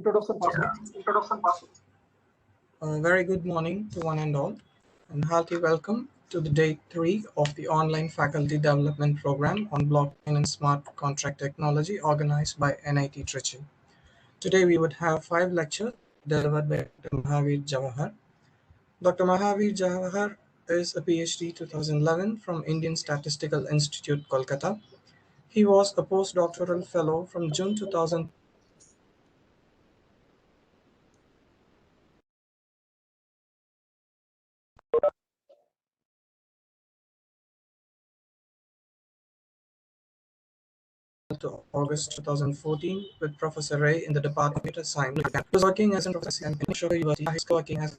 Introduction possible. Very good morning to one and all, and hearty welcome to the day 3 of the online faculty development program on blockchain and smart contract technology organized by NIT Trichy. Today we would have 5 lectures delivered by Dr. Mahavir Jawahar. Dr. Mahavir Jawahar is a PhD 2011 from Indian Statistical Institute, Kolkata. He was a postdoctoral fellow from June 2000 to August 2014 with Professor Ray in the Department of Computer Science. He was working as a professor at New University. He is working as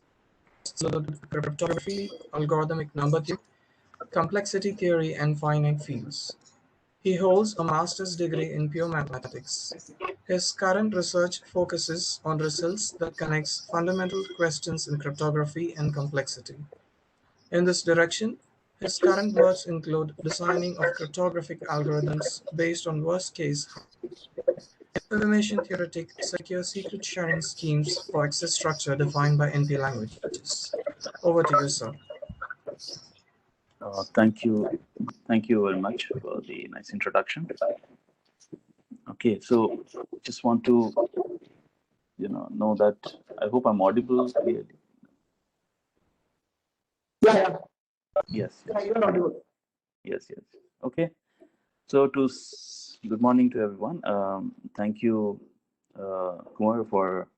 cryptography, algorithmic number theory, complexity theory, and finite fields. He holds a master's degree in pure mathematics. His current research focuses on results that connects fundamental questions in cryptography and complexity. In this direction, his current works include designing of cryptographic algorithms based on worst-case information theoretic secure secret sharing schemes for access structure defined by NP languages. Over to you, sir. Thank you very much for the nice introduction. Okay, so just want to know that I hope I'm audible clearly. Yeah. Yes. You're audible. Yes. Okay. So good morning to everyone. Thank you, Kumar, for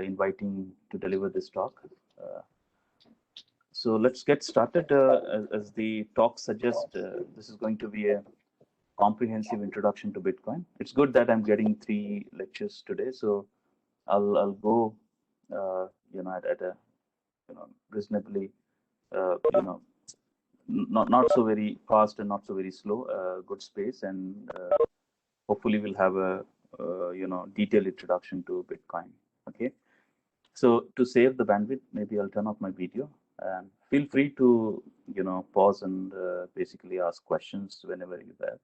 inviting to deliver this talk. So let's get started. As the talk suggests, this is going to be a comprehensive introduction to Bitcoin. It's good that I'm getting 3 lectures today, so I'll go, at a reasonably, not so very fast and not so very slow, good space, and hopefully we'll have a detailed introduction to Bitcoin. Okay, so to save the bandwidth, maybe I'll turn off my video. And feel free to pause and basically ask questions whenever you're there.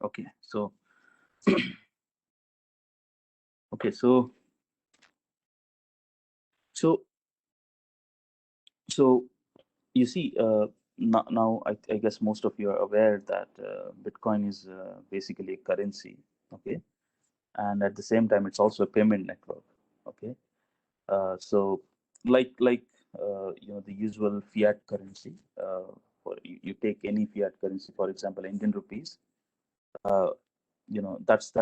Okay. Okay, so so you see, now I guess most of you are aware that Bitcoin is basically a currency, okay, and at the same time it's also a payment network, okay. So like the usual fiat currency, for you take any fiat currency, for example Indian rupees, that's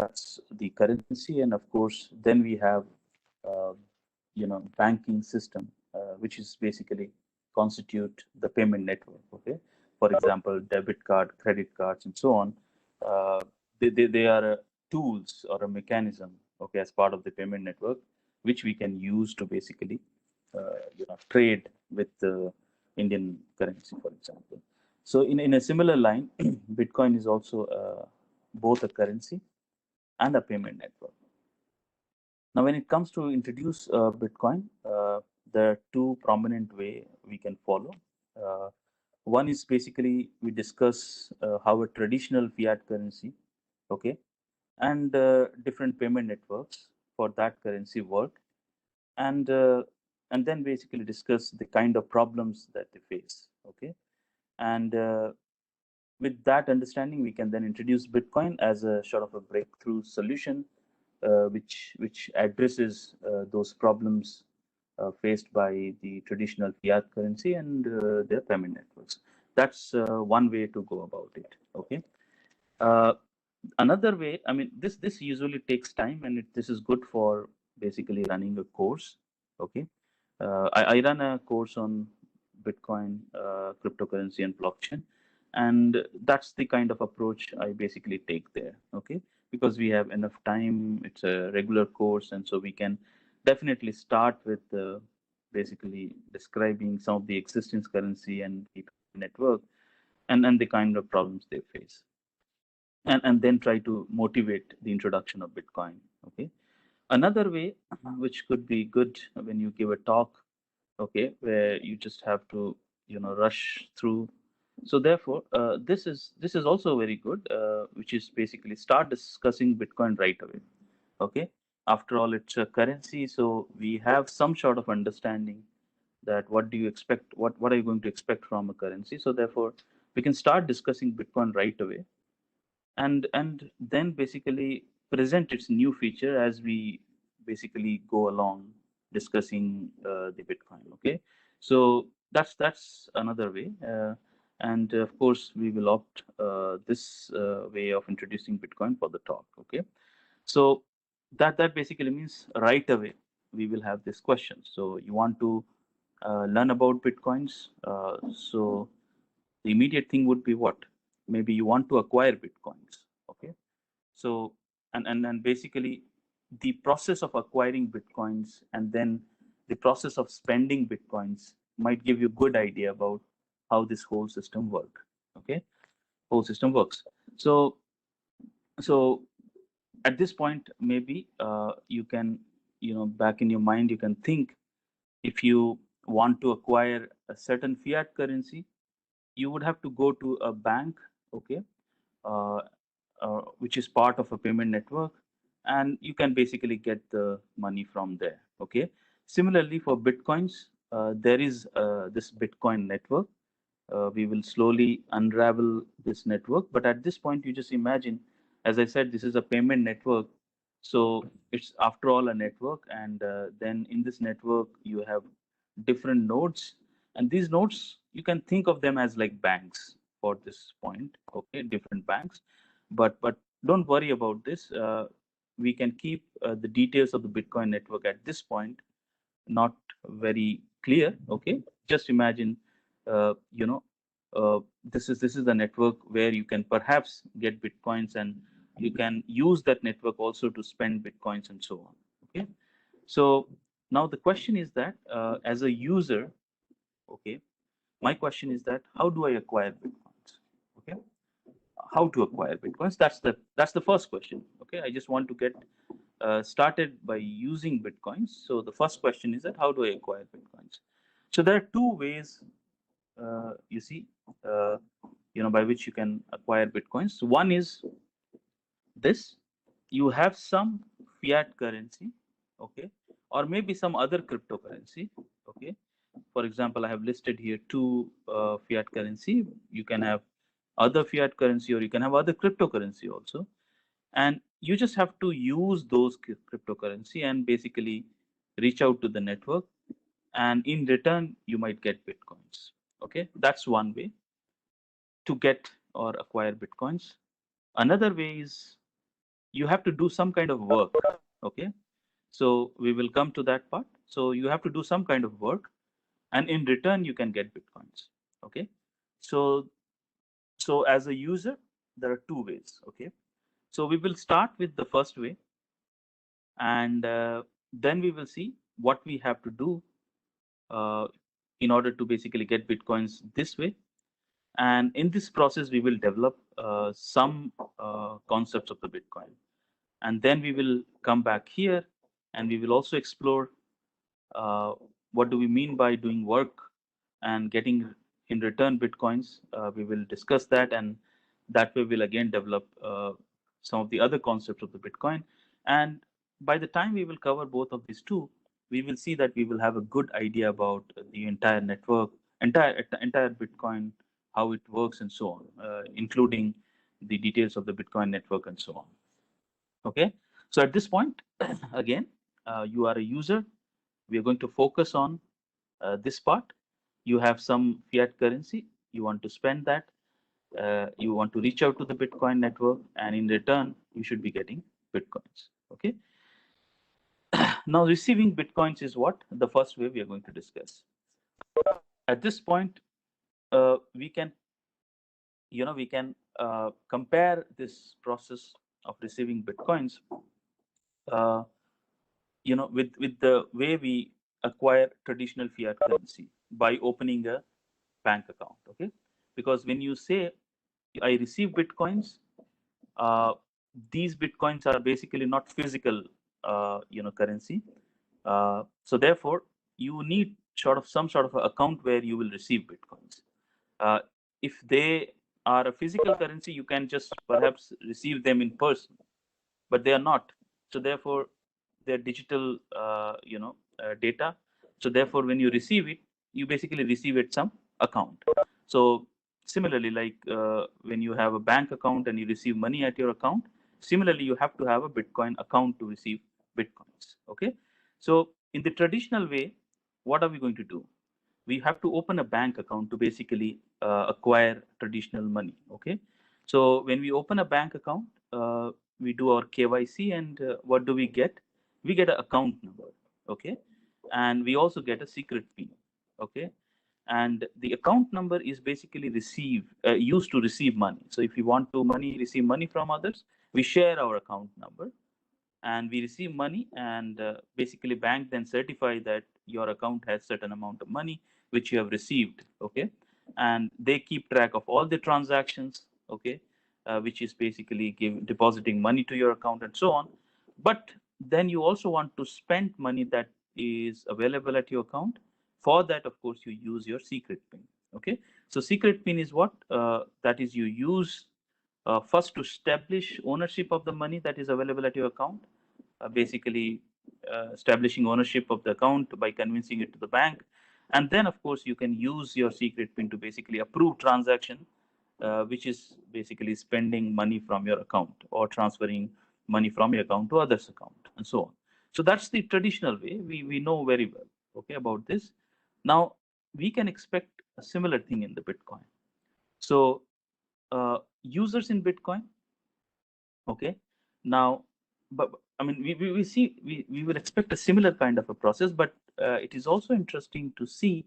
the currency, and of course then we have banking system, which is basically constitute the payment network, okay. For example, debit card, credit cards, and so on. They are tools or a mechanism, okay, as part of the payment network, which we can use to basically trade with the Indian currency, for example. So in a similar line, Bitcoin is also both a currency and a payment network. Now, when it comes to introduce Bitcoin, there are 2 prominent way we can follow. One is basically we discuss how a traditional fiat currency, okay, and different payment networks for that currency work, and then basically discuss the kind of problems that they face, okay. And with that understanding, we can then introduce Bitcoin as a sort of a breakthrough solution, which addresses those problems faced by the traditional fiat currency and their payment networks. That's one way to go about it, okay. Another way, I mean, this usually takes time, and this is good for basically running a course, okay. I run a course on Bitcoin, cryptocurrency, and blockchain, and that's the kind of approach I basically take there, okay, because we have enough time. It's a regular course, and so we can definitely start with basically describing some of the existing currency and the network, and the kind of problems they face, and then try to motivate the introduction of Bitcoin, okay. Another way, which could be good when you give a talk, okay, where you just have to, rush through. So therefore, this is also very good, which is basically start discussing Bitcoin right away. Okay, after all, it's a currency, so we have some sort of understanding that what do you expect, what are you going to expect from a currency. So therefore, we can start discussing Bitcoin right away, and then basically present its new feature as we basically go along discussing the Bitcoin. Okay, so that's another way, and of course we will opt this way of introducing Bitcoin for the talk. Okay, so that basically means right away we will have this question. So you want to learn about Bitcoins. So the immediate thing would be what? Maybe you want to acquire Bitcoins. Okay. So and basically the process of acquiring Bitcoins and then the process of spending Bitcoins might give you a good idea about how this whole system work. Okay. Whole system works. So at this point, maybe you can, back in your mind, you can think, if you want to acquire a certain fiat currency, you would have to go to a bank, okay, uh, which is part of a payment network, and you can basically get the money from there. Okay. Similarly, for Bitcoins, there is this Bitcoin network. We will slowly unravel this network, but at this point, you just imagine, as I said, this is a payment network. So it's after all a network, and then in this network you have different nodes, and these nodes you can think of them as like banks for this point. Okay, different banks, but don't worry about this. We can keep the details of the Bitcoin network at this point not very clear. Okay, just imagine, uh, you know, this is the network where you can perhaps get Bitcoins, and you can use that network also to spend Bitcoins and so on. Okay, so now the question is that, as a user, okay, my question is that how do I acquire Bitcoins? Okay, how to acquire Bitcoins? That's the first question. Okay, I just want to get started by using Bitcoins. So the first question is that how do I acquire Bitcoins? So there are two ways, you see, uh, by which you can acquire Bitcoins. One is this: you have some fiat currency, okay, or maybe some other cryptocurrency, okay. For example, I have listed here two fiat currency. You can have other fiat currency, or you can have other cryptocurrency also, and you just have to use those cryptocurrency and basically reach out to the network, and in return you might get Bitcoins. Okay, that's one way to get or acquire Bitcoins. Another way is you have to do some kind of work. Okay, so we will come to that part. So you have to do some kind of work, and in return you can get Bitcoins. Okay, so as a user, there are two ways. Okay, so we will start with the first way, and then we will see what we have to do uh, in order to basically get Bitcoins this way. And in this process, we will develop some concepts of the Bitcoin. And then we will come back here, and we will also explore uh, what do we mean by doing work and getting in return Bitcoins. We will discuss that, and that way we'll again develop some of the other concepts of the Bitcoin. And by the time we will cover both of these two, we will see that we will have a good idea about the entire network, entire Bitcoin, how it works, and so on, including the details of the Bitcoin network and so on. Okay, so at this point, again, you are a user. We are going to focus on this part. You have some fiat currency, you want to spend that, you want to reach out to the Bitcoin network, and in return, you should be getting Bitcoins. Okay. Now, receiving Bitcoins is what? The first way we are going to discuss. At this point, we can, compare this process of receiving Bitcoins, uh, with the way we acquire traditional fiat currency by opening a bank account. Okay, because when you say I receive Bitcoins, uh, these Bitcoins are basically not physical, currency. So therefore, you need some sort of account where you will receive bitcoins. If they are a physical currency, you can just perhaps receive them in person, but they are not. So therefore, they're digital, data. So therefore, when you receive it, you basically receive it some account. So similarly, like when you have a bank account and you receive money at your account, similarly, you have to have a Bitcoin account to receive Bitcoins. Okay. So in the traditional way, what are we going to do? We have to open a bank account to basically acquire traditional money. Okay. So when we open a bank account, we do our KYC, and what do we get? We get an account number. Okay. And we also get a secret PIN. Okay. And the account number is basically used to receive money. So if you want to receive money from others, we share our account number and we receive money, and basically bank then certify that your account has certain amount of money which you have received. Okay. And they keep track of all the transactions. Okay. Which is basically depositing money to your account and so on. But then you also want to spend money that is available at your account. For that, of course, you use your secret pin. Okay. So secret pin is what? That is, you use first to establish ownership of the money that is available at your account, basically establishing ownership of the account by convincing it to the bank. And then, of course, you can use your secret pin to basically approve transaction, which is basically spending money from your account or transferring money from your account to others' account and so on. So that's the traditional way. We know very well, okay, about this. Now, we can expect a similar thing in the Bitcoin. So users in Bitcoin, okay, now, but I mean, we see, we will expect a similar kind of a process, but it is also interesting to see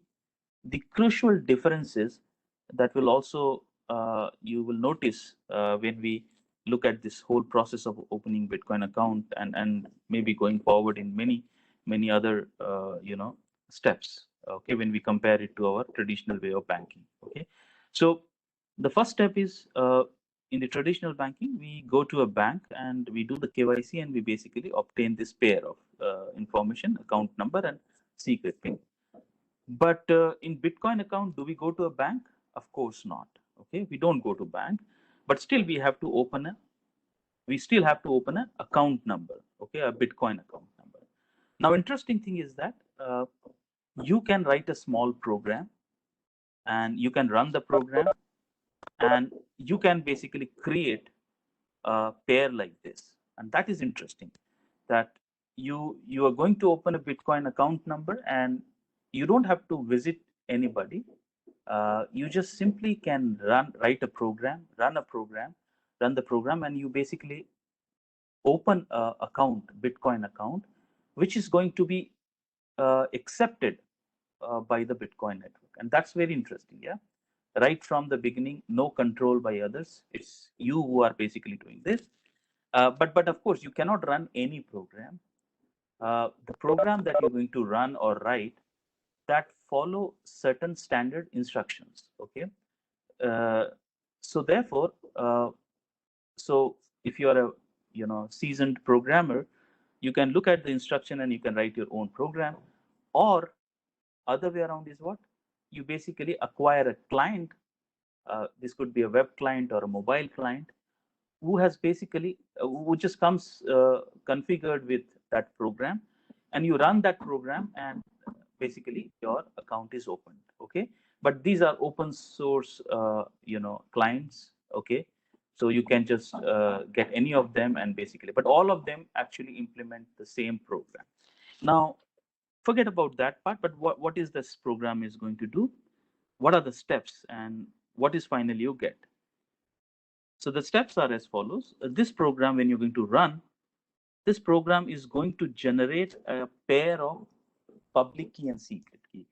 the crucial differences that will also you will notice when we look at this whole process of opening Bitcoin account, and maybe going forward in many other steps. Okay, when we compare it to our traditional way of banking. Okay, so the first step is in the traditional banking, we go to a bank and we do the KYC, and we basically obtain this pair of information, account number and secret PIN. But in Bitcoin account, do we go to a bank? Of course not. Okay, we don't go to bank, but still we have to open an account number. Okay, a Bitcoin account number. Now, interesting thing is that you can write a small program, and you can run the program, and you can basically create a pair like this. And that is interesting, that you are going to open a Bitcoin account number, and you don't have to visit anybody. You just simply can run the program, and you basically open a account, Bitcoin account, which is going to be accepted by the Bitcoin network. And that's very interesting. Yeah, right from the beginning, no control by others. It's you who are basically doing this. But of course, you cannot run any program. The program that you're going to run or write, that follow certain standard instructions. Okay. Uh, so therefore, so if you are a seasoned programmer, you can look at the instruction and you can write your own program. Or other way around is what? You basically acquire a client. This could be a web client or a mobile client, who has basically who just comes configured with that program, and you run that program, and basically your account is opened. Okay, but these are open source clients. Okay, so you can just get any of them, and basically, but all of them actually implement the same program. Now, forget about that part, but what is this program is going to do? What are the steps, and what is finally you get? So the steps are as follows. This program, when you're going to run, this program is going to generate a pair of public key and secret key.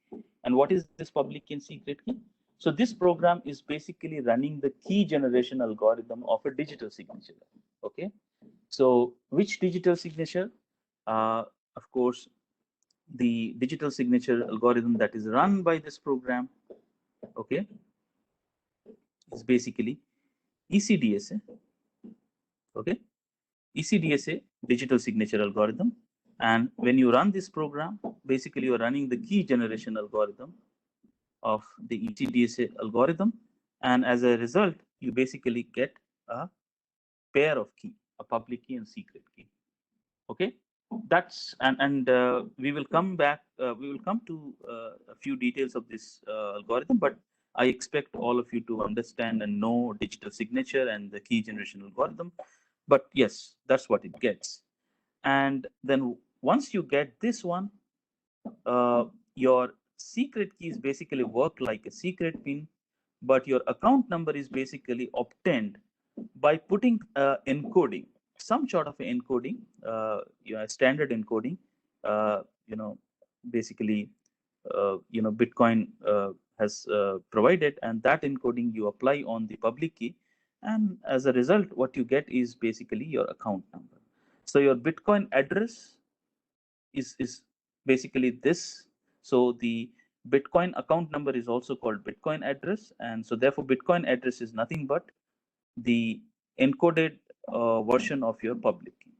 And what is this public key and secret key? So this program is basically running the key generation algorithm of a digital signature. Okay. So which digital signature? Of course, the digital signature algorithm that is run by this program, okay, is basically ECDSA. Okay. ECDSA, digital signature algorithm, And when you run this program, basically you're running the key generation algorithm of the ECDSA algorithm. And as a result, you basically get a pair of key, a public key and secret key. Okay, that's and we will come back. We will come to a few details of this algorithm, but I expect all of you to understand and know digital signature and the key generation algorithm. But yes, that's what it gets. And then once you get this one, your secret keys basically work like a secret pin, but your account number is basically obtained by putting encoding, some sort of encoding, standard encoding, uh, you know, basically, Bitcoin has provided, and that encoding you apply on the public key, and as a result, what you get is basically your account number. So your Bitcoin address is basically this. So the Bitcoin account number is also called Bitcoin address, and so therefore Bitcoin address is nothing but the encoded version of your public key.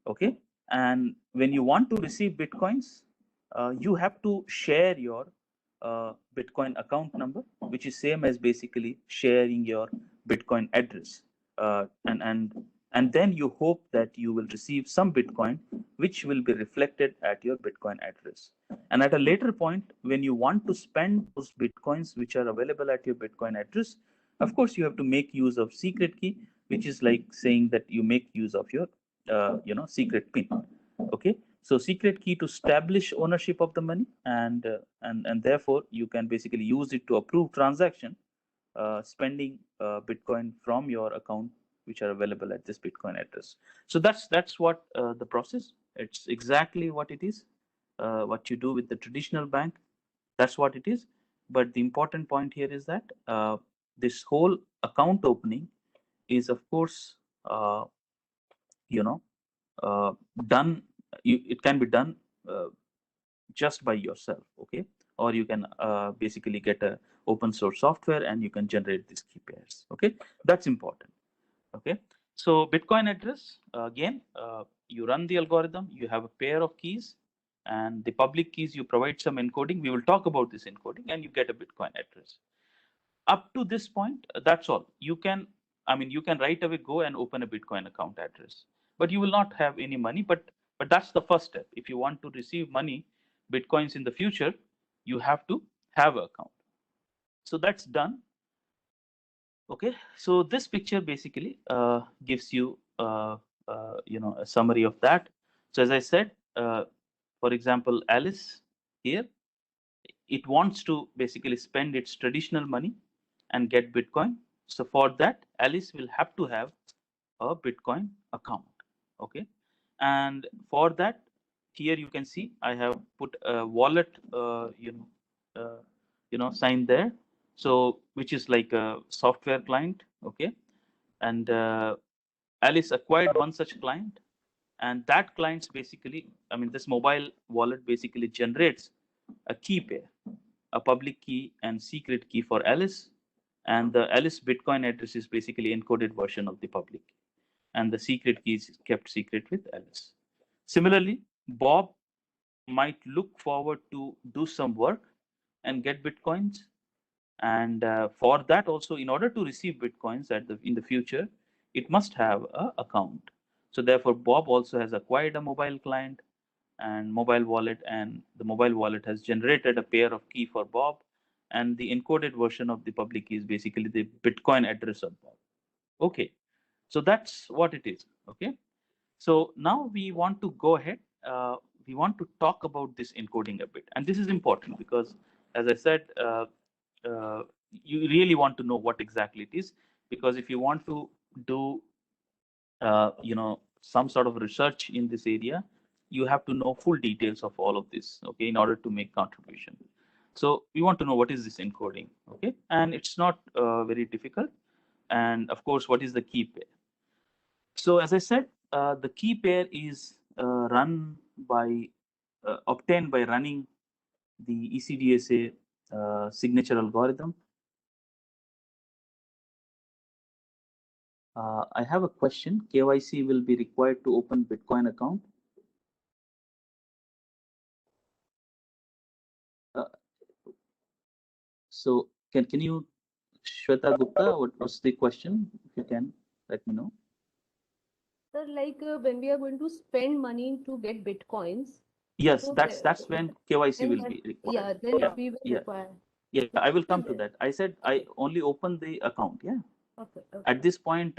Okay, and when you want to receive Bitcoins, you have to share your Bitcoin account number, which is same as basically sharing your Bitcoin address, and then you hope that you will receive some Bitcoin, which will be reflected at your Bitcoin address. And at a later point, when you want to spend those Bitcoins which are available at your Bitcoin address, of course, you have to make use of secret key, which is like saying that you make use of your secret pin. Okay, so secret key to establish ownership of the money, and therefore you can basically use it to approve transaction spending Bitcoin from your account which are available at this Bitcoin address. So that's what the process. It's exactly what it is. What you do with the traditional bank, that's what it is. But the important point here is that this whole account opening is, of course, uh, you know, done. It can be done uh, just by yourself. Okay, or you can basically get a open source software and you can generate these key pairs. Okay, that's important. Okay, so Bitcoin address, again, you run the algorithm, you have a pair of keys, and the public keys you provide some encoding. We will talk about this encoding, and you get a Bitcoin address. Up to this point, that's all. You can, I mean, you can right away go and open a Bitcoin account address, but you will not have any money. But that's the first step. If you want to receive money, Bitcoins in the future, you have to have an account. So that's done. Okay, so this picture basically gives you a summary of that. So as I said, for example, Alice here, it wants to basically spend its traditional money and get Bitcoin. So for that, Alice will have to have a Bitcoin account. Okay, and for that, here you can see I have put a wallet, sign there. So which is like a software client. Okay, and Alice acquired one such client, and that client's basically, I mean, this mobile wallet basically generates a key pair, a public key and secret key for Alice, and the Alice Bitcoin address is basically encoded version of the public key, and the secret key is kept secret with Alice. Similarly, Bob might look forward to do some work and get Bitcoins, and for that also, in order to receive Bitcoins in the future, it must have a account. So therefore, Bob also has acquired a mobile client and mobile wallet, and the mobile wallet has generated a pair of key for Bob, and the encoded version of the public key is basically the Bitcoin address of Bob. Okay, so that's what it is. Okay, so now we want to go ahead. We want to talk about this encoding a bit, and this is important because, as I said, you really want to know what exactly it is, because if you want to do some sort of research in this area, you have to know full details of all of this, okay, in order to make contribution. So we want to know what is this encoding. Okay, and it's not very difficult. And of course, what is the key pair? So as I said, the key pair is run by obtained by running the ECDSA signature algorithm. I have a question. KYC will be required to open Bitcoin account. So can you, Shweta Gupta, what was the question? If you can let me know. Sir, like when we are going to spend money to get bitcoins, Yes, so that's when KYC then will that, be required. yeah, then Yeah, we will yeah, require. yeah. Yeah. I will So come to that. I said I okay, only open the account. Yeah. okay, okay, At this point,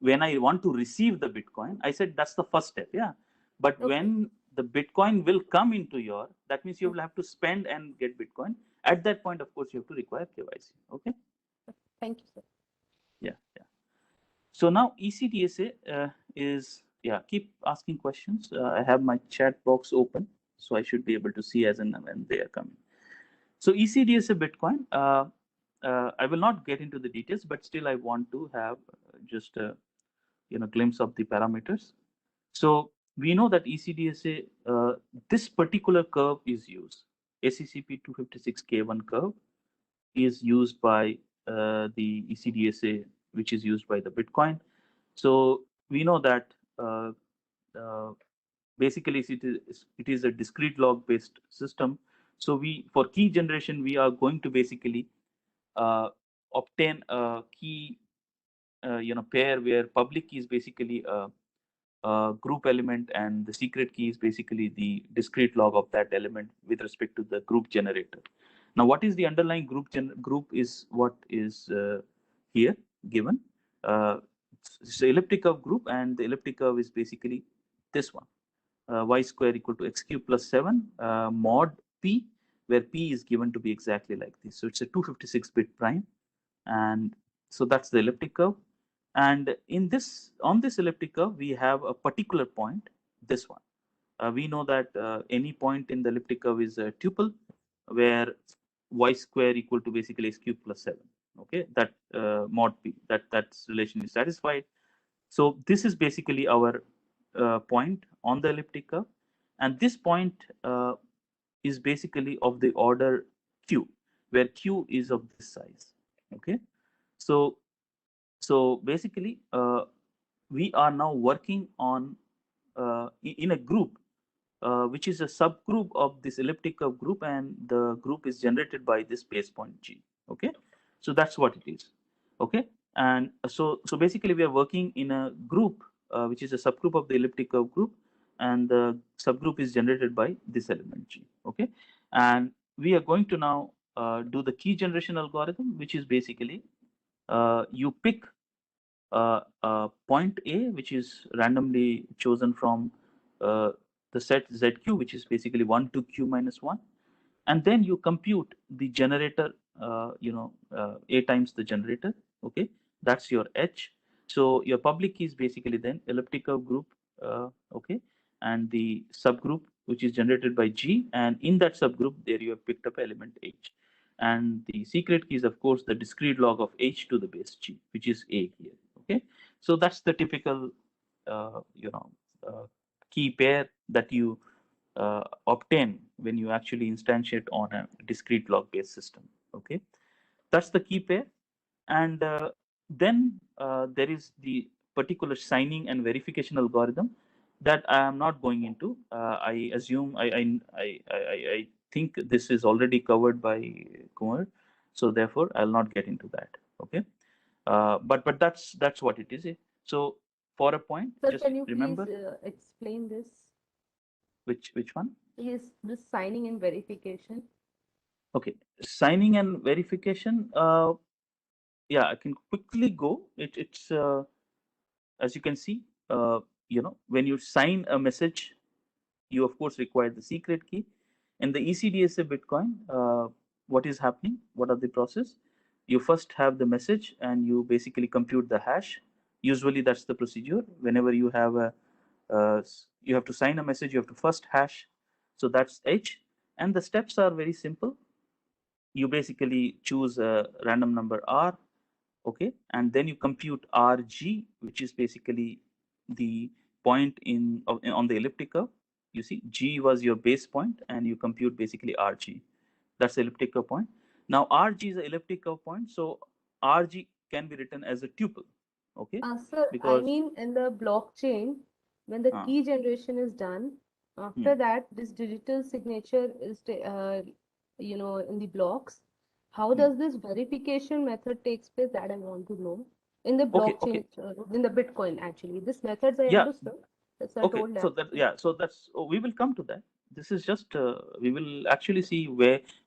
when I want to receive the Bitcoin, I said that's the first step. Yeah. But okay. when the Bitcoin will come into your, that means you Mm, will have to spend and get Bitcoin. At that point, of course, you have to require KYC. Okay. thank you, sir. Yeah. Yeah. So now ECDSA is, yeah, keep asking questions. I have my chat box open, so I should be able to see as and when they are coming. So ECDSA Bitcoin, I will not get into the details, but still I want to have just a glimpse of the parameters. So we know that ECDSA, this particular curve is used. ACCP 256K1 curve is used by the ECDSA, which is used by the Bitcoin. So we know that uh, basically it is a discrete log based system. So we, for key generation, we are going to basically obtain a key pair where public key is basically a group element and the secret key is basically the discrete log of that element with respect to the group generator. Now, what is the underlying group is what is here given. It's the elliptic curve group, and the elliptic curve is basically this one, y square equal to x cube plus 7 mod p, where p is given to be exactly like this. So it's a 256-bit prime, and so that's the elliptic curve. And in this, on this elliptic curve, we have a particular point, this one. We know that any point in the elliptic curve is a tuple where y square equal to basically x cube plus 7. Okay, that mod p, that relation is satisfied. So this is basically our point on the elliptic curve, and this point is basically of the order q, where q is of this size. Okay, so basically we are now working on in a group which is a subgroup of this elliptic curve group, and the group is generated by this base point G. Okay, so that's what it is. Okay, and so basically we are working in a group which is a subgroup of the elliptic curve group, and the subgroup is generated by this element G. Okay, and we are going to now do the key generation algorithm, which is basically you pick point A, which is randomly chosen from the set ZQ, which is basically 1 to Q minus 1. And then you compute the generator, A times the generator. Okay, that's your H. So your public key is basically then elliptic curve group, okay, and the subgroup, which is generated by G. And in that subgroup, there you have picked up element H. And the secret key is, of course, the discrete log of H to the base G, which is A here. Okay, so that's the typical, uh, you know, key pair that you obtain when you actually instantiate on a discrete log based system. Okay, that's the key pair. And then there is the particular signing and verification algorithm that I am not going into. I assume I think this is already covered by Kumar, so therefore I'll not get into that. Okay, but that's what it is. So for a point, Sir, just can you please remember explain this? which one. Yes, this signing and verification. Okay, signing and verification. Yeah, I can quickly go. It's as you can see, when you sign a message, you of course require the secret key. In the ECDSA Bitcoin, what is happening? What are the process? You first have the message, and you basically compute the hash. Usually, that's the procedure. Whenever you have you have to sign a message, you have to first hash. So that's H, and the steps are very simple. You basically choose a random number R, okay, and then you compute RG, which is basically the point on the elliptic curve. You see, G was your base point, and you compute basically RG. That's the elliptic curve point. Now RG is an elliptic curve point, so RG can be written as a tuple, okay, Sir, I because mean in the blockchain, when the uh, key generation is done, hmm, after that, this digital signature is, in the blocks. how does this verification method takes place? That I want to know. In the Okay, blockchain, in the Bitcoin, actually, this methods I yeah, understood. That's I okay. told So that. that, yeah, so that's, we will come to that. This is just, we will actually see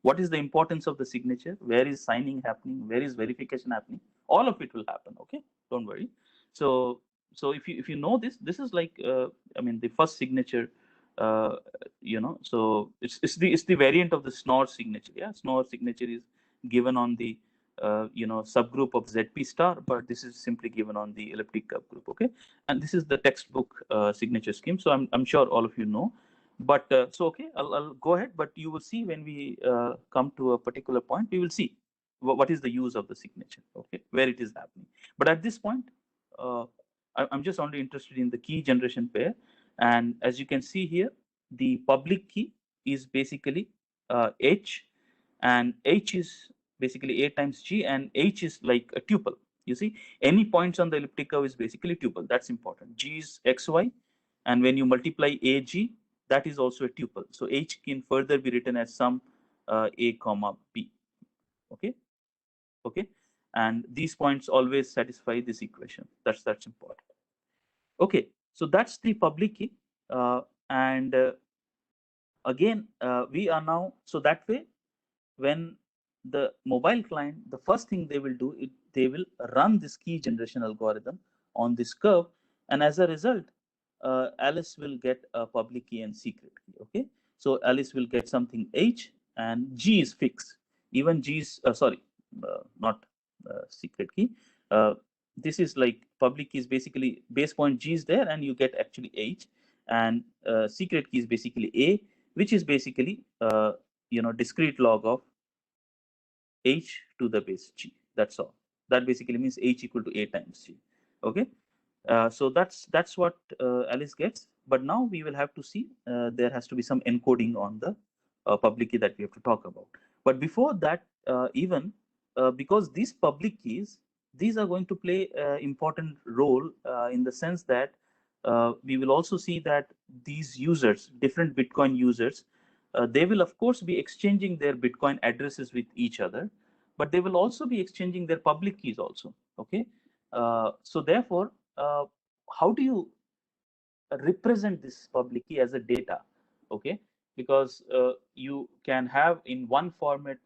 what is the importance of the signature, where is signing happening, where is verification happening. All of it will happen. Okay, don't worry. So if you know this, this is like, I mean, the first signature, so it's the variant of the Schnorr signature. Yeah, Schnorr signature is given on the subgroup of ZP star, but this is simply given on the elliptic curve group. Okay, and this is the textbook signature scheme. So I'm sure all of you know. But so okay, I'll go ahead. But you will see when we come to a particular point, we will see what is the use of the signature. Okay, where it is happening. But at this point, uh, I'm just only interested in the key generation pair. And as you can see here, the public key is basically H, and H is basically A times G, and H is like a tuple. You see, any points on the elliptic curve is basically tuple. That's important. G is XY, and when you multiply AG, that is also a tuple. So H can further be written as sum A comma B. Okay, okay, and these points always satisfy this equation. That's important. Okay, so that's the public key, and again, we are now, so that way, when the mobile client, the first thing they will do, they will run this key generation algorithm on this curve, and as a result, Alice will get a public key and secret key. Okay, so Alice will get something H, and G is fixed. Even G is not secret key. This is like public key is basically base point G is there, and you get actually H, and secret key is basically A, which is basically discrete log of H to the base G. That's all. That basically means H equal to A times G. Okay, so that's what Alice gets. But now we will have to see, there has to be some encoding on the public key that we have to talk about. But before that, even because these public keys, these are going to play an important role in the sense that we will also see that these users, different Bitcoin users, they will of course be exchanging their Bitcoin addresses with each other, but they will also be exchanging their public keys also. Okay, so therefore, how do you represent this public key as a data? Okay, because you can have in one format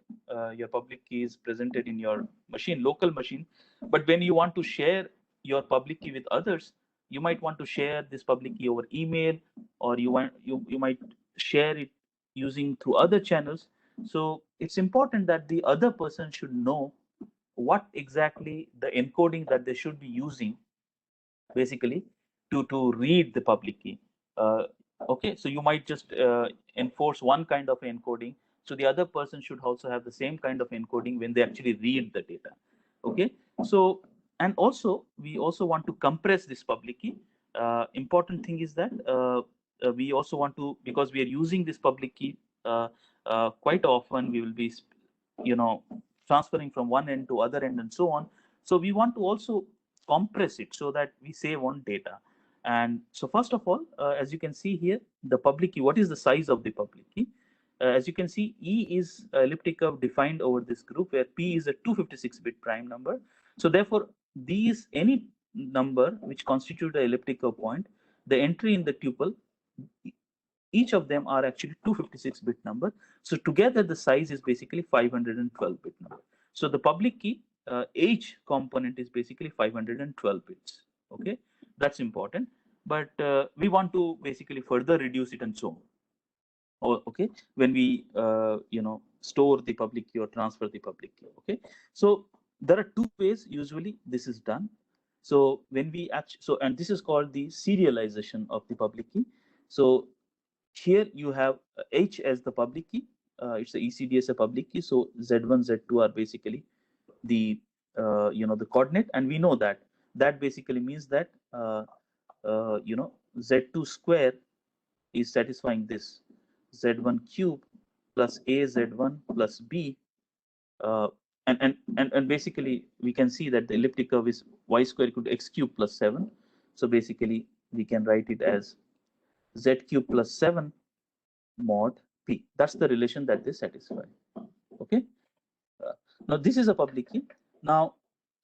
your public key is presented in your machine, local machine, but when you want to share your public key with others, you might want to share this public key over email, or you might share it using through other channels. So it's important that the other person should know what exactly the encoding that they should be using, basically, to read the public key. Okay, so you might just enforce one kind of encoding, so the other person should also have the same kind of encoding when they actually read the data. Okay, so, and also we also want to compress this public key. Important thing is that we also want to, because we are using this public key quite often, we will be transferring from one end to other end and so on. So we want to also compress it so that we save on data. And so first of all, as you can see here, the public key, what is the size of the public key? As you can see, E is elliptic curve defined over this group, where P is a 256-bit prime number. So therefore, these, any number which constitute an elliptic curve point, the entry in the tuple, each of them are actually 256-bit number. So together the size is basically 512-bit number. So the public key H component is basically 512 bits. Okay, that's important. But we want to basically further reduce it and so on. Okay, when we store the public key or transfer the public key. Okay, so there are two ways usually this is done. So when we actually, and this is called the serialization of the public key. So here you have H as the public key. It's the ECDSA public key. So Z1, Z2 are basically the the coordinate, and we know that basically means that Z2 square is satisfying this Z1 cube plus A Z1 plus B, and basically we can see that the elliptic curve is y square equal to x cube plus 7. So basically we can write it as Z cube plus 7 mod P. That's the relation that they satisfy. Okay, Now this is a public key. Now,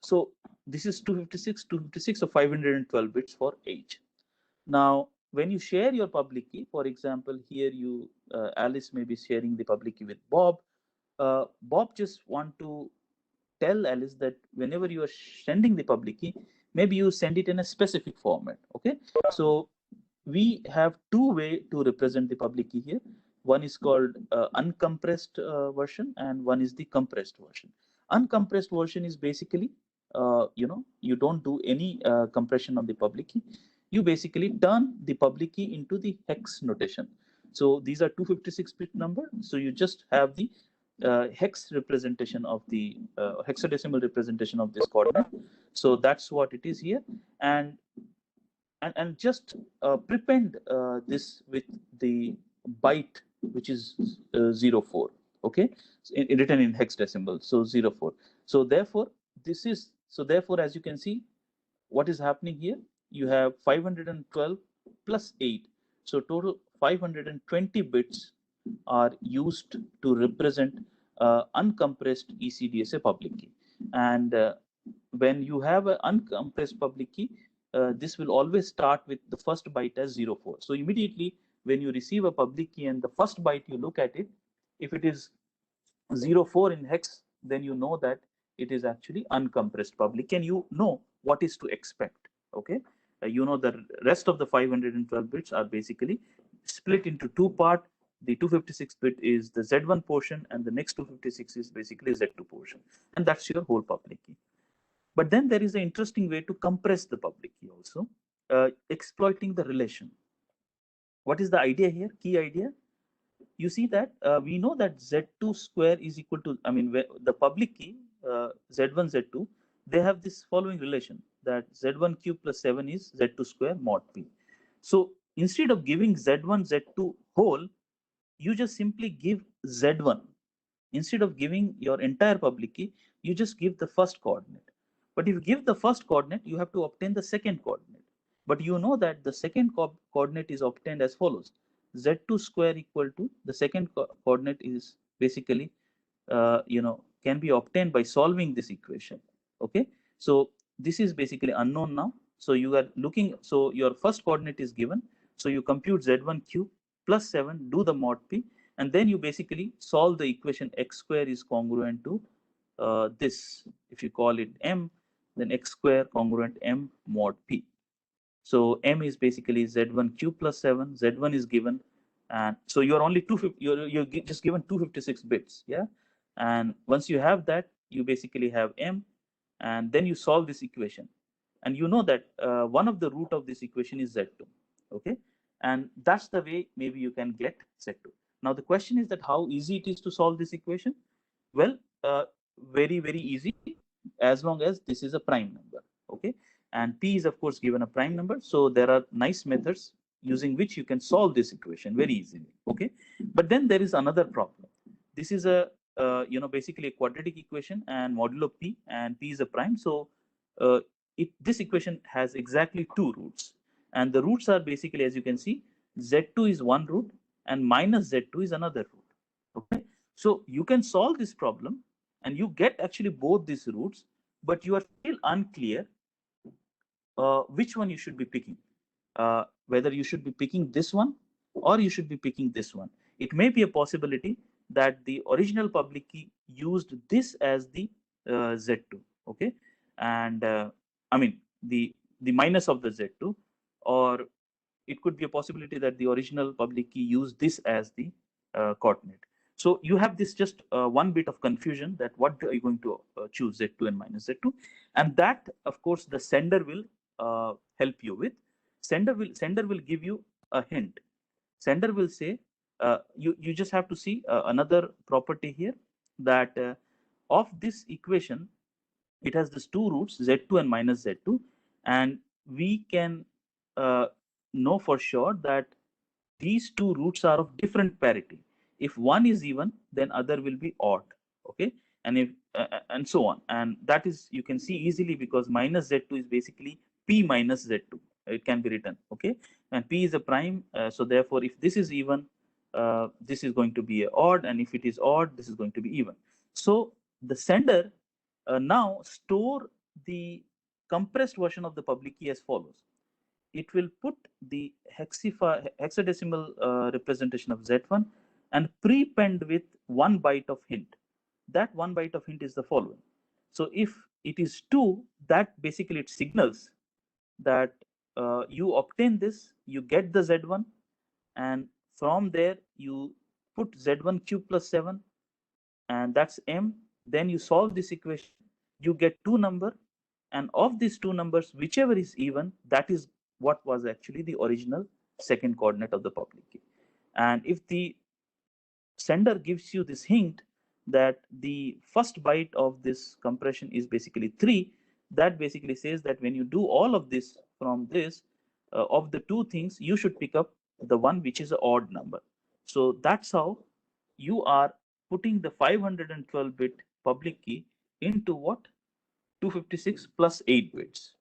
so this is 256, so 512 bits for each. Now, when you share your public key, for example, here you, Alice may be sharing the public key with Bob. Bob just want to tell Alice that whenever you are sending the public key, maybe you send it in a specific format. Okay, so we have two ways to represent the public key here. One is called uncompressed version, and one is the compressed version. Uncompressed version is basically, you don't do any compression on the public key. You basically turn the public key into the hex notation. So these are 256-bit number. So you just have the hex representation of the hexadecimal representation of this coordinate. So that's what it is here. And just prepend this with the byte, which is 04. Okay, written in hexadecimal, so 04. So therefore this is, so therefore as you can see, what is happening here, you have 512 plus 8, so total 520 bits are used to represent uncompressed ECDSA public key. And when you have an uncompressed public key, this will always start with the first byte as 04. So immediately when you receive a public key and the first byte you look at it, if it is 04 in hex, then you know that it is actually uncompressed public, and you know what is to expect. Okay, you know the rest of the 512 bits are basically split into two parts. The 256 bit is the Z1 portion, and the next 256 is basically Z2 portion, and that's your whole public key. But then there is an interesting way to compress the public key also, exploiting the relation. What is the idea here? Key idea? You see that we know that Z2 square is equal to, I mean, the public key, Z1, Z2, they have this following relation, that Z1 cube plus 7 is Z2 square mod P. So instead of giving Z1, Z2 whole, you just simply give Z1. Instead of giving your entire public key, you just give the first coordinate. But if you give the first coordinate, you have to obtain the second coordinate. But you know that the second coordinate is obtained as follows. Z2 square equal to the second coordinate is basically, can be obtained by solving this equation. Okay, so this is basically unknown now. So you are looking, so your first coordinate is given. So you compute Z1 cube plus 7, do the mod P, and then you basically solve the equation x square is congruent to this. If you call it m, then x square congruent m mod P. So m is basically Z1 cube plus 7, Z1 is given, and so you're only you're just given 256 bits. Yeah, and once you have that, you basically have m, and then you solve this equation, and you know that one of the root of this equation is Z2. Okay, and that's the way maybe you can get Z2. Now the question is that how easy it is to solve this equation? Well, very, very easy, as long as this is a prime number. Okay, and P is of course given a prime number. So there are nice methods using which you can solve this equation very easily. Okay, but then there is another problem. This is a basically a quadratic equation, and modulo P, and P is a prime. So this equation has exactly two roots, and the roots are basically, as you can see, Z2 is one root and minus Z2 is another root. Okay, so you can solve this problem and you get actually both these roots, but you are still unclear which one you should be picking, whether you should be picking this one or you should be picking this one. It may be a possibility that the original public key used this as the Z2. Okay, and I mean the minus of the Z2, or it could be a possibility that the original public key used this as the coordinate. So you have this just one bit of confusion, that what are you going to choose, Z2 and minus Z2, and that of course the sender will help you with. Sender will give you a hint. Sender will say, you just have to see another property here, that of this equation, it has these two roots, Z2 and minus Z2, and we can know for sure that these two roots are of different parity. If one is even, then other will be odd. Okay, and if and so on, and that is, you can see easily, because minus Z2 is basically P minus Z2. It can be written. Okay, and P is a prime, so therefore if this is even, this is going to be odd, and if it is odd, this is going to be even. So the sender now store the compressed version of the public key as follows. It will put the hexadecimal representation of Z1 and prepend with 1 byte of hint. That 1 byte of hint is the following. So if it is 2, that basically it signals that you obtain this, you get the Z1, and from there you put Z1 cube plus 7, and that's M. Then you solve this equation, you get 2 number, and of these 2 numbers, whichever is even, that is what was actually the original second coordinate of the public key. And if the sender gives you this hint that the first byte of this compression is basically 3, that basically says that when you do all of this from this, of the 2 things, you should pick up the one which is an odd number. So that's how you are putting the 512-bit public key into what? 256 plus 8 bits.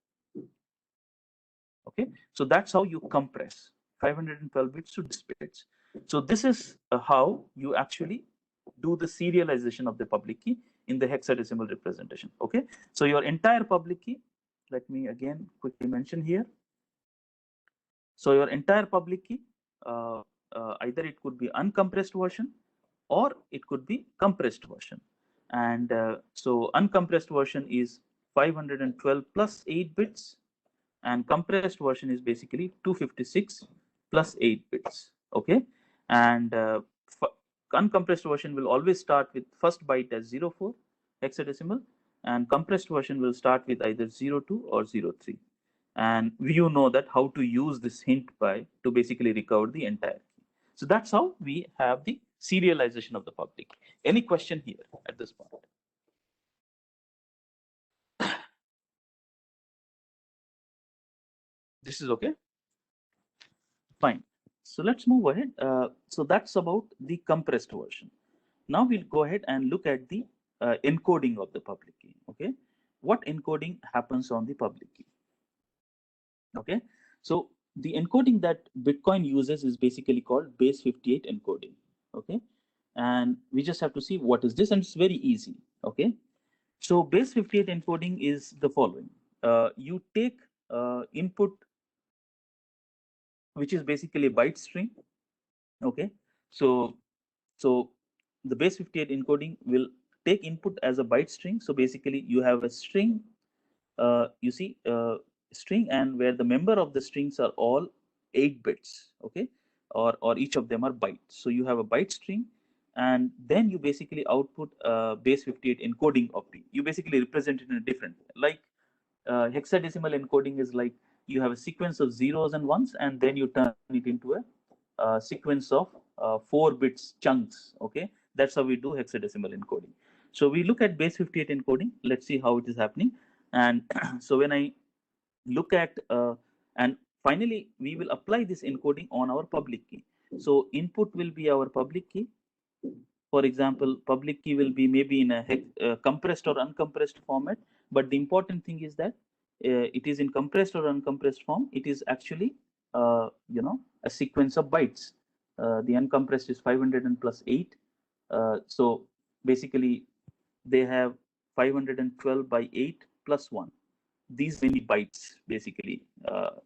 Okay, so that's how you compress 512 bits to this bits. So this is how you actually do the serialization of the public key in the hexadecimal representation. Okay, so your entire public key, let me again quickly mention here. So your entire public key, either it could be uncompressed version or it could be compressed version. And so uncompressed version is 512 plus 8 bits, and compressed version is basically 256 plus 8 bits. Okay, and uncompressed version will always start with first byte as 04 hexadecimal, and compressed version will start with either 02 or 03. And you know that how to use this hint by to basically recover the entire key. So that's how we have the serialization of the public. Any question here at this point? This is okay? Fine. So let's move ahead. So that's about the compressed version. Now we'll go ahead and look at the encoding of the public key. Okay, what encoding happens on the public key? Okay, so the encoding that Bitcoin uses is basically called base 58 encoding. Okay, and we just have to see what is this, and it's very easy. Okay, so base 58 encoding is the following. You take input, which is basically a byte string. Okay, so the base 58 encoding will take input as a byte string. So basically you have a string, you see string, and where the member of the strings are all 8 bits. Okay, or each of them are bytes. So you have a byte string, and then you basically output base 58 encoding of P. You basically represent it in a different way. Like hexadecimal encoding is like you have a sequence of zeros and ones, and then you turn it into a sequence of 4 bits chunks. Okay, that's how we do hexadecimal encoding. So we look at base 58 encoding. Let's see how it is happening. And so when I look at and finally we will apply this encoding on our public key. So input will be our public key. For example, public key will be maybe in a compressed or uncompressed format, but the important thing is that it is in compressed or uncompressed form. It is actually a sequence of bytes. The uncompressed is 500 and plus 8. So basically they have 512 by 8 plus 1. These many bytes basically,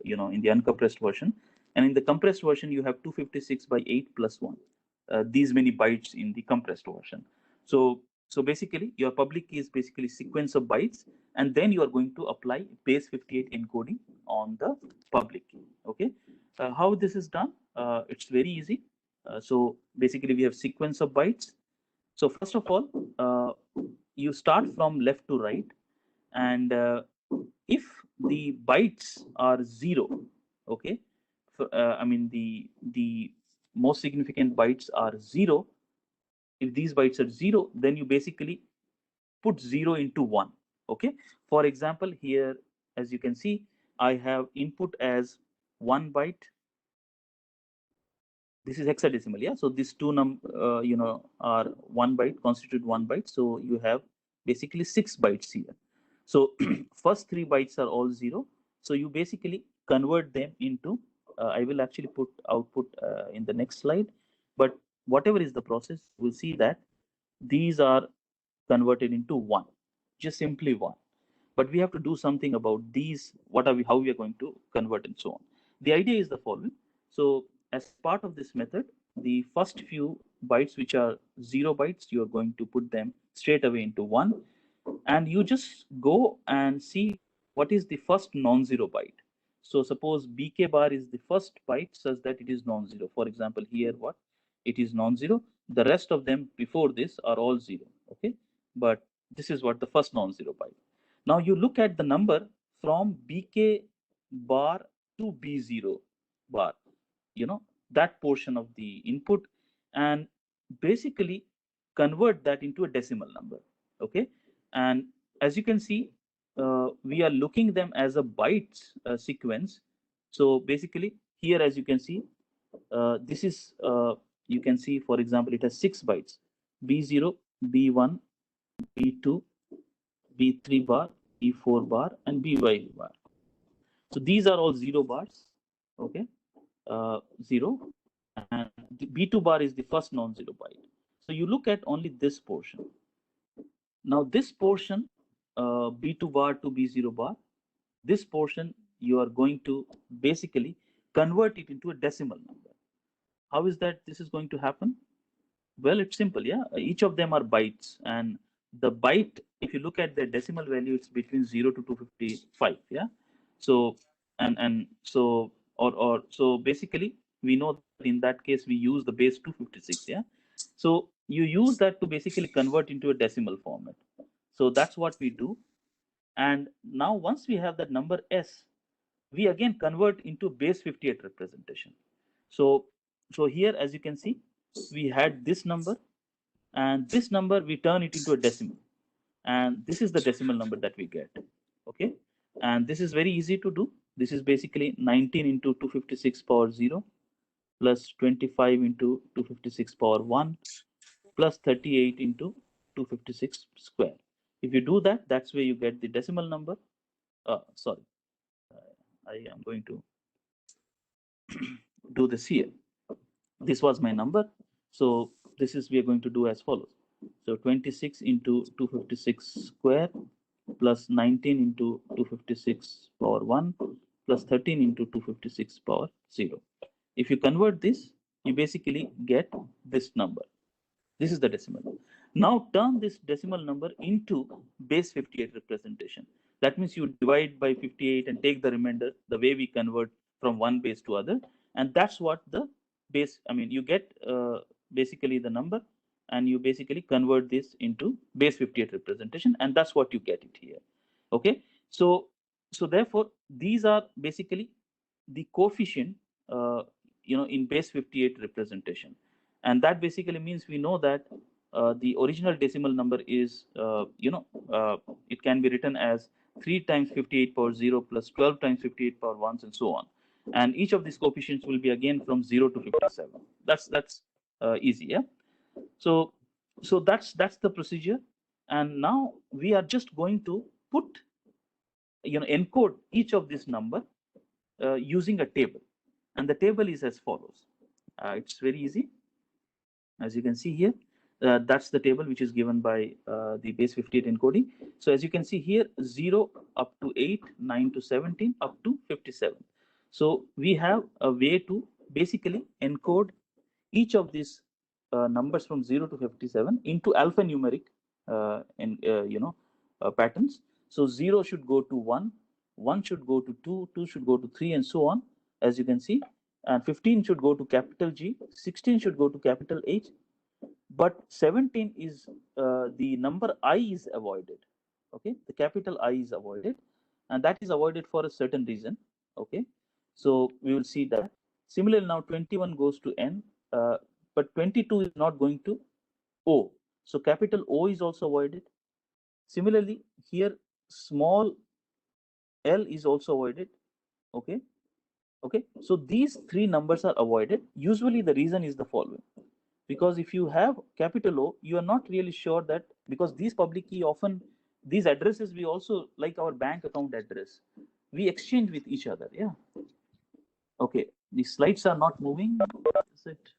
in the uncompressed version. And in the compressed version, you have 256 by 8 plus 1. These many bytes in the compressed version. So basically your public key is basically sequence of bytes, and then you are going to apply base 58 encoding on the public key. Okay, how this is done? It's very easy. So basically we have sequence of bytes. So first of all, you start from left to right, and if the bytes are 0, okay, I mean the most significant bytes are 0. If these bytes are 0, then you basically put 0 into 1. Okay, for example, here as you can see, I have input as 1 byte. This is hexadecimal, yeah. So these two are 1 byte, constitute 1 byte. So you have basically 6 bytes here. So first 3 bytes are all 0. So you basically convert them into I will actually put output in the next slide, but whatever is the process, we'll see that these are converted into 1, just simply 1. But we have to do something about these, how we are going to convert and so on. The idea is the following. So as part of this method, the first few bytes, which are 0 bytes, you are going to put them straight away into 1, and you just go and see what is the first non-zero byte. So suppose BK bar is the first byte such that it is non-zero. For example, here what? It is non-zero. The rest of them before this are all 0. Okay, but this is what the first non-zero byte. Now you look at the number from BK bar to B0 bar, that portion of the input, and basically convert that into a decimal number. Okay, and as you can see, we are looking them as a bytes sequence. So basically here, as you can see, this is you can see, for example, it has 6 bytes: B0, B1, B2, B3 bar, E4 bar, and BY bar. So these are all 0 bars. Okay, 0, and the B2 bar is the first non-zero byte. So you look at only this portion. Now this portion, B2 bar to B0 bar, this portion you are going to basically convert it into a decimal number. How is that this is going to happen? Well, it's simple. Yeah, each of them are bytes, and the byte, if you look at the decimal value, it's between 0 to 255. Yeah, so so basically we know that in that case we use the base 256. Yeah, so you use that to basically convert into a decimal format. So that's what we do. And now once we have that number S, we again convert into base 58 representation. So here, as you can see, we had this number, and this number we turn it into a decimal, and this is the decimal number that we get. Okay, and this is very easy to do. This is basically 19 into 256 power 0 plus 25 into 256 power 1 plus 38 into 256 square. If you do that, that's where you get the decimal number. Sorry, I am going to do this here. This was my number. So this is we are going to do as follows. So 26 into 256 square plus 19 into 256 power 1 plus 13 into 256 power 0. If you convert this, you basically get this number. This is the decimal. Now turn this decimal number into base 58 representation. That means you divide by 58 and take the remainder, the way we convert from one base to other. And that's what the base, you get basically the number, and you basically convert this into base 58 representation, and that's what you get it here. Okay, so therefore these are basically the coefficient in base 58 representation, and that basically means we know that the original decimal number is it can be written as 3 times 58 power 0 plus 12 times 58 power 1 and so on, and each of these coefficients will be again from 0 to 57. That's easy. Yeah, so that's the procedure, and now we are just going to put encode each of this number using a table, and the table is as follows. It's very easy. As you can see here, that's the table which is given by the base 58 encoding. So as you can see here, 0 up to 8, 9 to 17, up to 57. So we have a way to basically encode each of these numbers from 0 to 57 into alphanumeric patterns. So 0 should go to 1, 1 should go to 2, 2 should go to 3, and so on, as you can see. And 15 should go to capital G, 16 should go to capital H, but 17 is the number I is avoided. Okay, the capital I is avoided, and that is avoided for a certain reason. Okay, so we will see that. Similarly, now 21 goes to N, but 22 is not going to O. So capital O is also avoided. Similarly, here small L is also avoided. Okay, so these three numbers are avoided. Usually the reason is the following, because if you have capital O, you are not really sure that, because these public key, often these addresses, we also, like our bank account address, we exchange with each other. Yeah, okay, the slides are not moving. Is it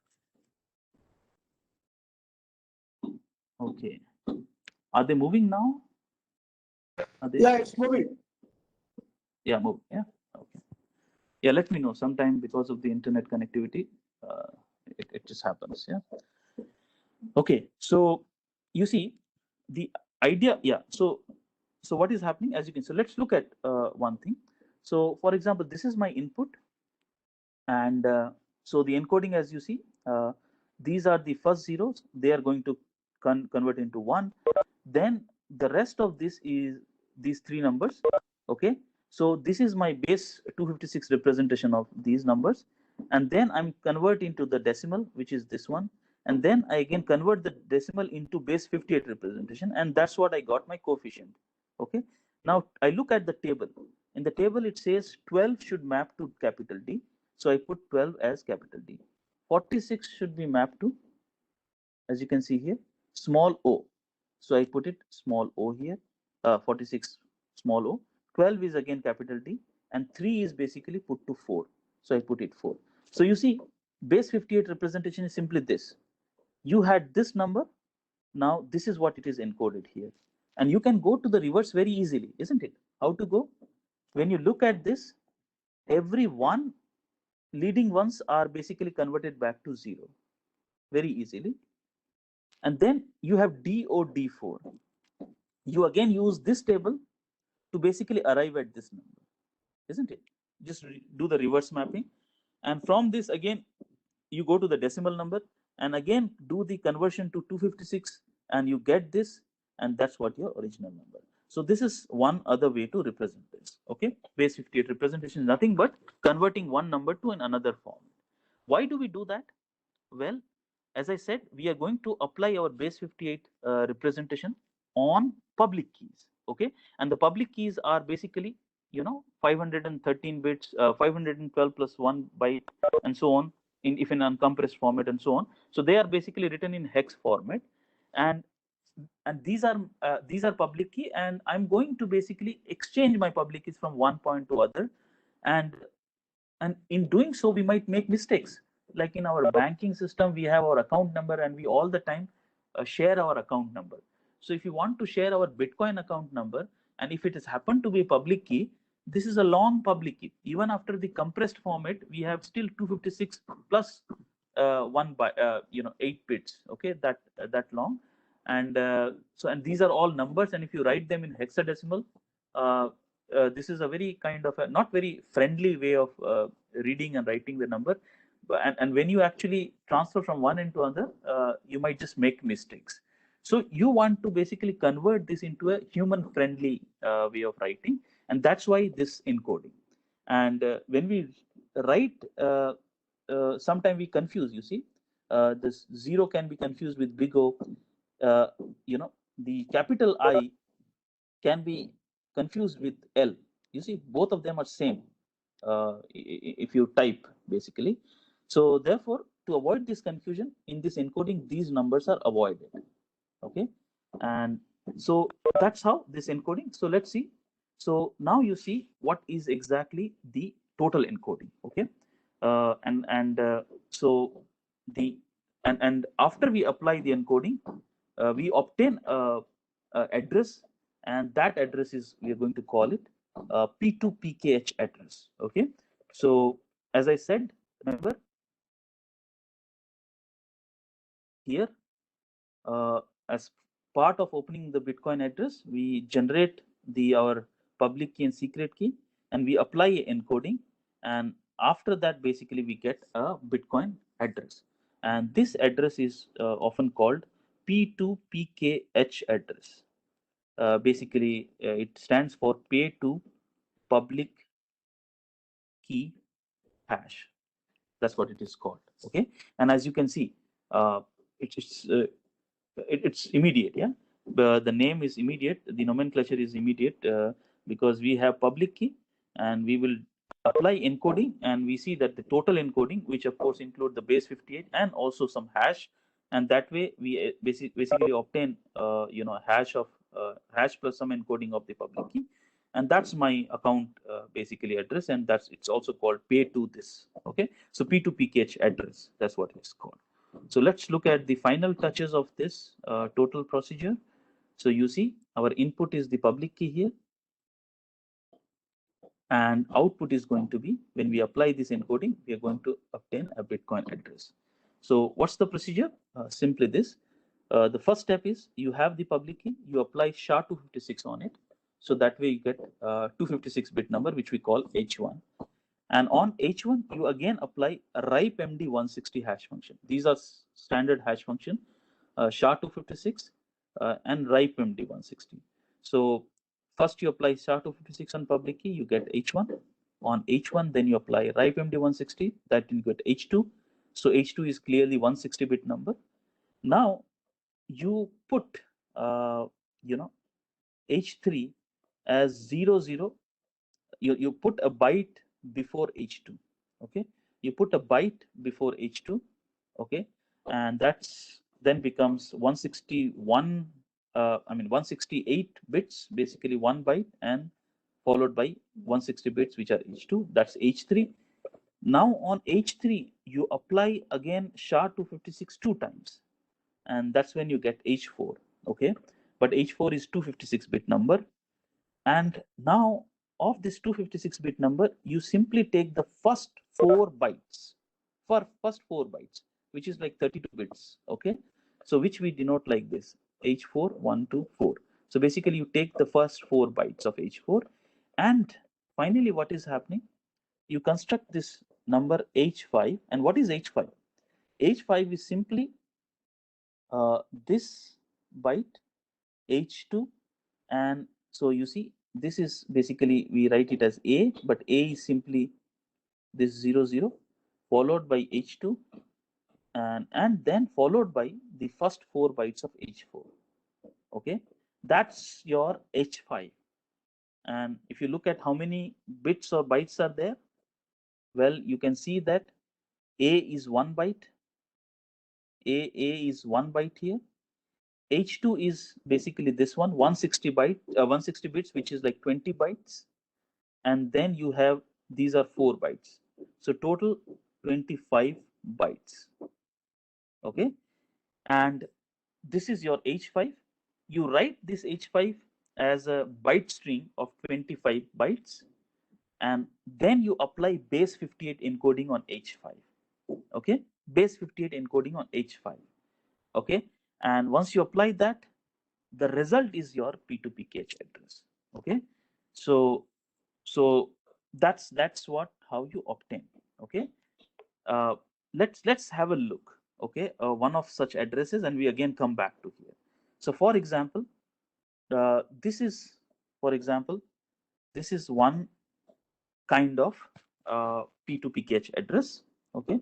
okay? Are they moving now? Are they? Yeah, it's moving. Yeah, move. Yeah. Okay. Yeah, let me know sometime because of the internet connectivity. It just happens. Yeah. Okay. So you see the idea. Yeah. So what is happening as you can. So let's look at one thing. So for example, this is my input, and so the encoding, as you see, these are the first zeros. They are going to convert into 1. Then the rest of this is these 3 numbers. Okay, so this is my base 256 representation of these numbers, and then I'm converting to the decimal, which is this one, and then I again convert the decimal into base 58 representation, and that's what I got my coefficient. Okay, now I look at the table. In the table it says 12 should map to capital D, so I put 12 as capital D. 46 should be mapped to, as you can see here, small o, so I put it small o here. 46 small o. 12 is again capital D, and 3 is basically put to 4, so I put it 4. So you see, base 58 representation is simply this. You had this number, now this is what it is encoded here, and you can go to the reverse very easily, isn't it? How to go? When you look at this, every one leading ones are basically converted back to 0 very easily, and then you have DOD4. You again use this table to basically arrive at this number, isn't it? Just do the reverse mapping, and from this again you go to the decimal number and again do the conversion to 256, and you get this, and that's what your original number. So this is one other way to represent this. Okay, base 58 representation is nothing but converting one number to another form. Why do we do that? Well, as I said, we are going to apply our base 58 representation on public keys. Okay, and the public keys are basically, 513 bits, 512 plus 1 byte, and so on, if in uncompressed format, and so on. So they are basically written in hex format, and these are public key, and I'm going to basically exchange my public keys from one point to other, and in doing so we might make mistakes. Like in our banking system, we have our account number, and we all the time share our account number. So if you want to share our Bitcoin account number, and if it has happened to be a public key, this is a long public key. Even after the compressed format, we have still 256 plus 1 by 8 bits. Okay, that long, and and these are all numbers, and if you write them in hexadecimal, this is a very kind of a not very friendly way of reading and writing the number, and when you actually transfer from one into another, you might just make mistakes. So you want to basically convert this into a human friendly way of writing, and that's why this encoding. And when we write, sometimes we confuse, you see, this 0 can be confused with big O. The capital I can be confused with L. You see, both of them are same if you type basically. So therefore, to avoid this confusion in this encoding, these numbers are avoided. Okay, and so that's how this encoding. So let's see. So now you see what is exactly the total encoding. Okay, and after we apply the encoding, we obtain a address, and that address is, we are going to call it P2PKH address. Okay, so as I said, remember here, as part of opening the Bitcoin address, we generate our public key and secret key, and we apply a encoding, and after that basically we get a Bitcoin address, and this address is often called P2PKH address. Basically, it stands for pay to public key hash. That's what it is called. Okay, and as you can see, it's immediate. Yeah, the name is immediate. The nomenclature is immediate because we have public key, and we will apply encoding, and we see that the total encoding, which of course include the base 58 and also some hash, and that way we basically obtain hash of hash plus some encoding of the public key, and that's my account basically address, and it's also called pay to this. Okay, so P2PKH address, that's what it's called. So let's look at the final touches of this total procedure. So you see our input is the public key here, and output is going to be, when we apply this encoding, we are going to obtain a Bitcoin address. So what's the procedure? Simply this. The first step is you have the public key, you apply SHA-256 on it. So that way you get 256-bit number, which we call H1. And on H1, you again apply a RIPE MD160 hash function. These are standard hash function, SHA-256 and RIPE MD160. So first you apply SHA-256 on public key, you get H1. On H1, then you apply RIPE MD160, that you get H2. So H2 is clearly 160-bit number. Now you put H3 as 00. You put a byte before H2. Okay, you put a byte before H2. Okay, and that's then becomes 161. 168 bits, basically 1 byte, and followed by 160 bits, which are H2. That's H3. Now on H3, you apply again SHA-256 2 times, and that's when you get H4. Okay, but H4 is 256-bit number, and now of this 256-bit number, you simply take the first 4 bytes, which is like 32 bits. Okay, so which we denote like this: H4 1 2 4. So basically, you take the first 4 bytes of H4, and finally, what is happening? You construct this number H5, and what is H5? H5 is simply this byte H2, and so you see this is basically, we write it as A, but A is simply this 00 followed by H2, and then followed by the first 4 bytes of H4. Okay, that's your H5. And if you look at how many bits or bytes are there, well, you can see that A is 1 byte. A is 1 byte here. H2 is basically this one, 160 bits, which is like 20 bytes. And then you have, these are 4 bytes. So total 25 bytes. Okay. And this is your H5. You write this H5 as a byte string of 25 bytes. And then you apply base 58 encoding on H5. Okay. Base 58 encoding on H5. Okay. And once you apply that, the result is your P2PKH address. Okay, so that's how you obtain. Okay, let's have a look. Okay, one of such addresses, and we again come back to here. So for example, this is one kind of P2PKH address. Okay,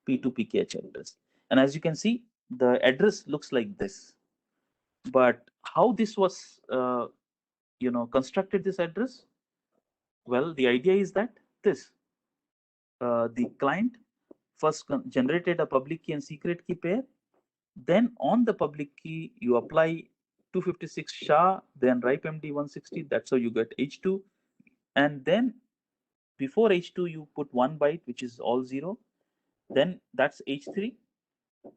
P2PKH address, and as you can see, the address looks like this. But how this was constructed, this address? Well, the idea is that this the client first generated a public key and secret key pair. Then on the public key, you apply 256 SHA, then RIPE MD160. That's how you get H2. And then before H2, you put 1 byte, which is all 0. Then that's H3.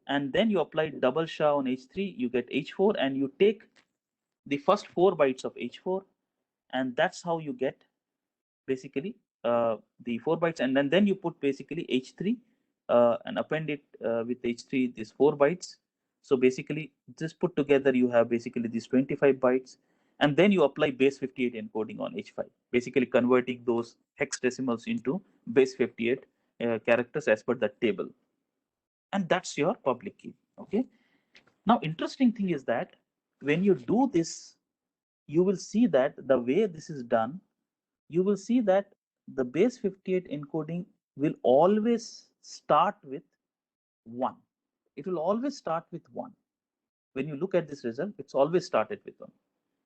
And then you apply double SHA on H3, you get H4, and you take the first 4 bytes of H4, and that's how you get basically the 4 bytes, and then you put basically H3 and append it with H3 these 4 bytes. So basically this put together, you have basically these 25 bytes, and then you apply base 58 encoding on H5, basically converting those hexadecimals into base 58 characters as per that table, and that's your public key. Okay, now interesting thing is that when you do this, you will see that the way this is done, you will see that the base 58 encoding will always start with 1. It will always start with 1. When you look at this result, it's always started with 1.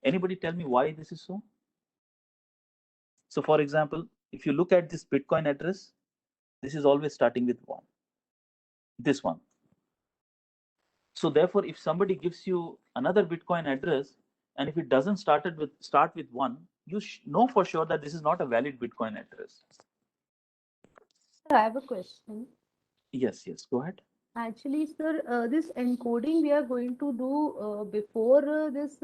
Anybody tell me why this is so? So for example, if you look at this Bitcoin address, this is always starting with 1. This one. So therefore, if somebody gives you another Bitcoin address, and if it doesn't start with 1, you know for sure that this is not a valid Bitcoin address. I have a question. Yes, go ahead. Actually, sir, this encoding we are going to do before this.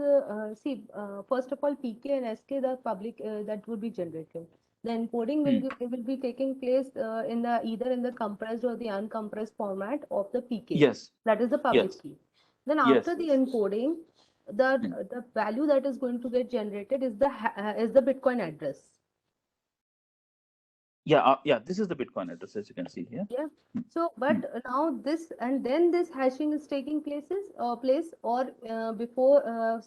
See, first of all, PK and SK, the public that will be generated. The encoding Hmm. will be taking place in the either in the compressed or the uncompressed format of the PK. Yes. That is the public Yes. key. Then Yes. after the encoding, the Hmm. the value that is going to get generated is the Bitcoin address. Yeah. Yeah. This is the Bitcoin address, as you can see here. Yeah. Hmm. So, Hmm. but now this and then this hashing is taking place or before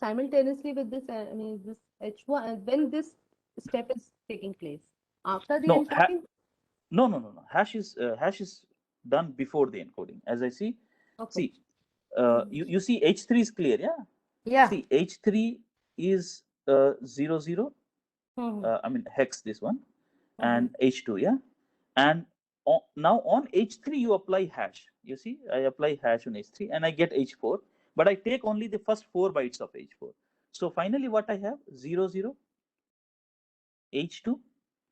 simultaneously with this. I mean, this H1 when this step is taking place after the No. encoding. No. Hash is done before the encoding. As I see, Okay. see, Mhm. you see H3 is clear, yeah. Yeah. See, H3 is 00. Mhm. I mean hex this one, Mhm. and H2, yeah. And now on H3 you apply hash. You see, I apply hash on H3 and I get H4, but I take only the first 4 bytes of H4. So finally, what I have 00 H2,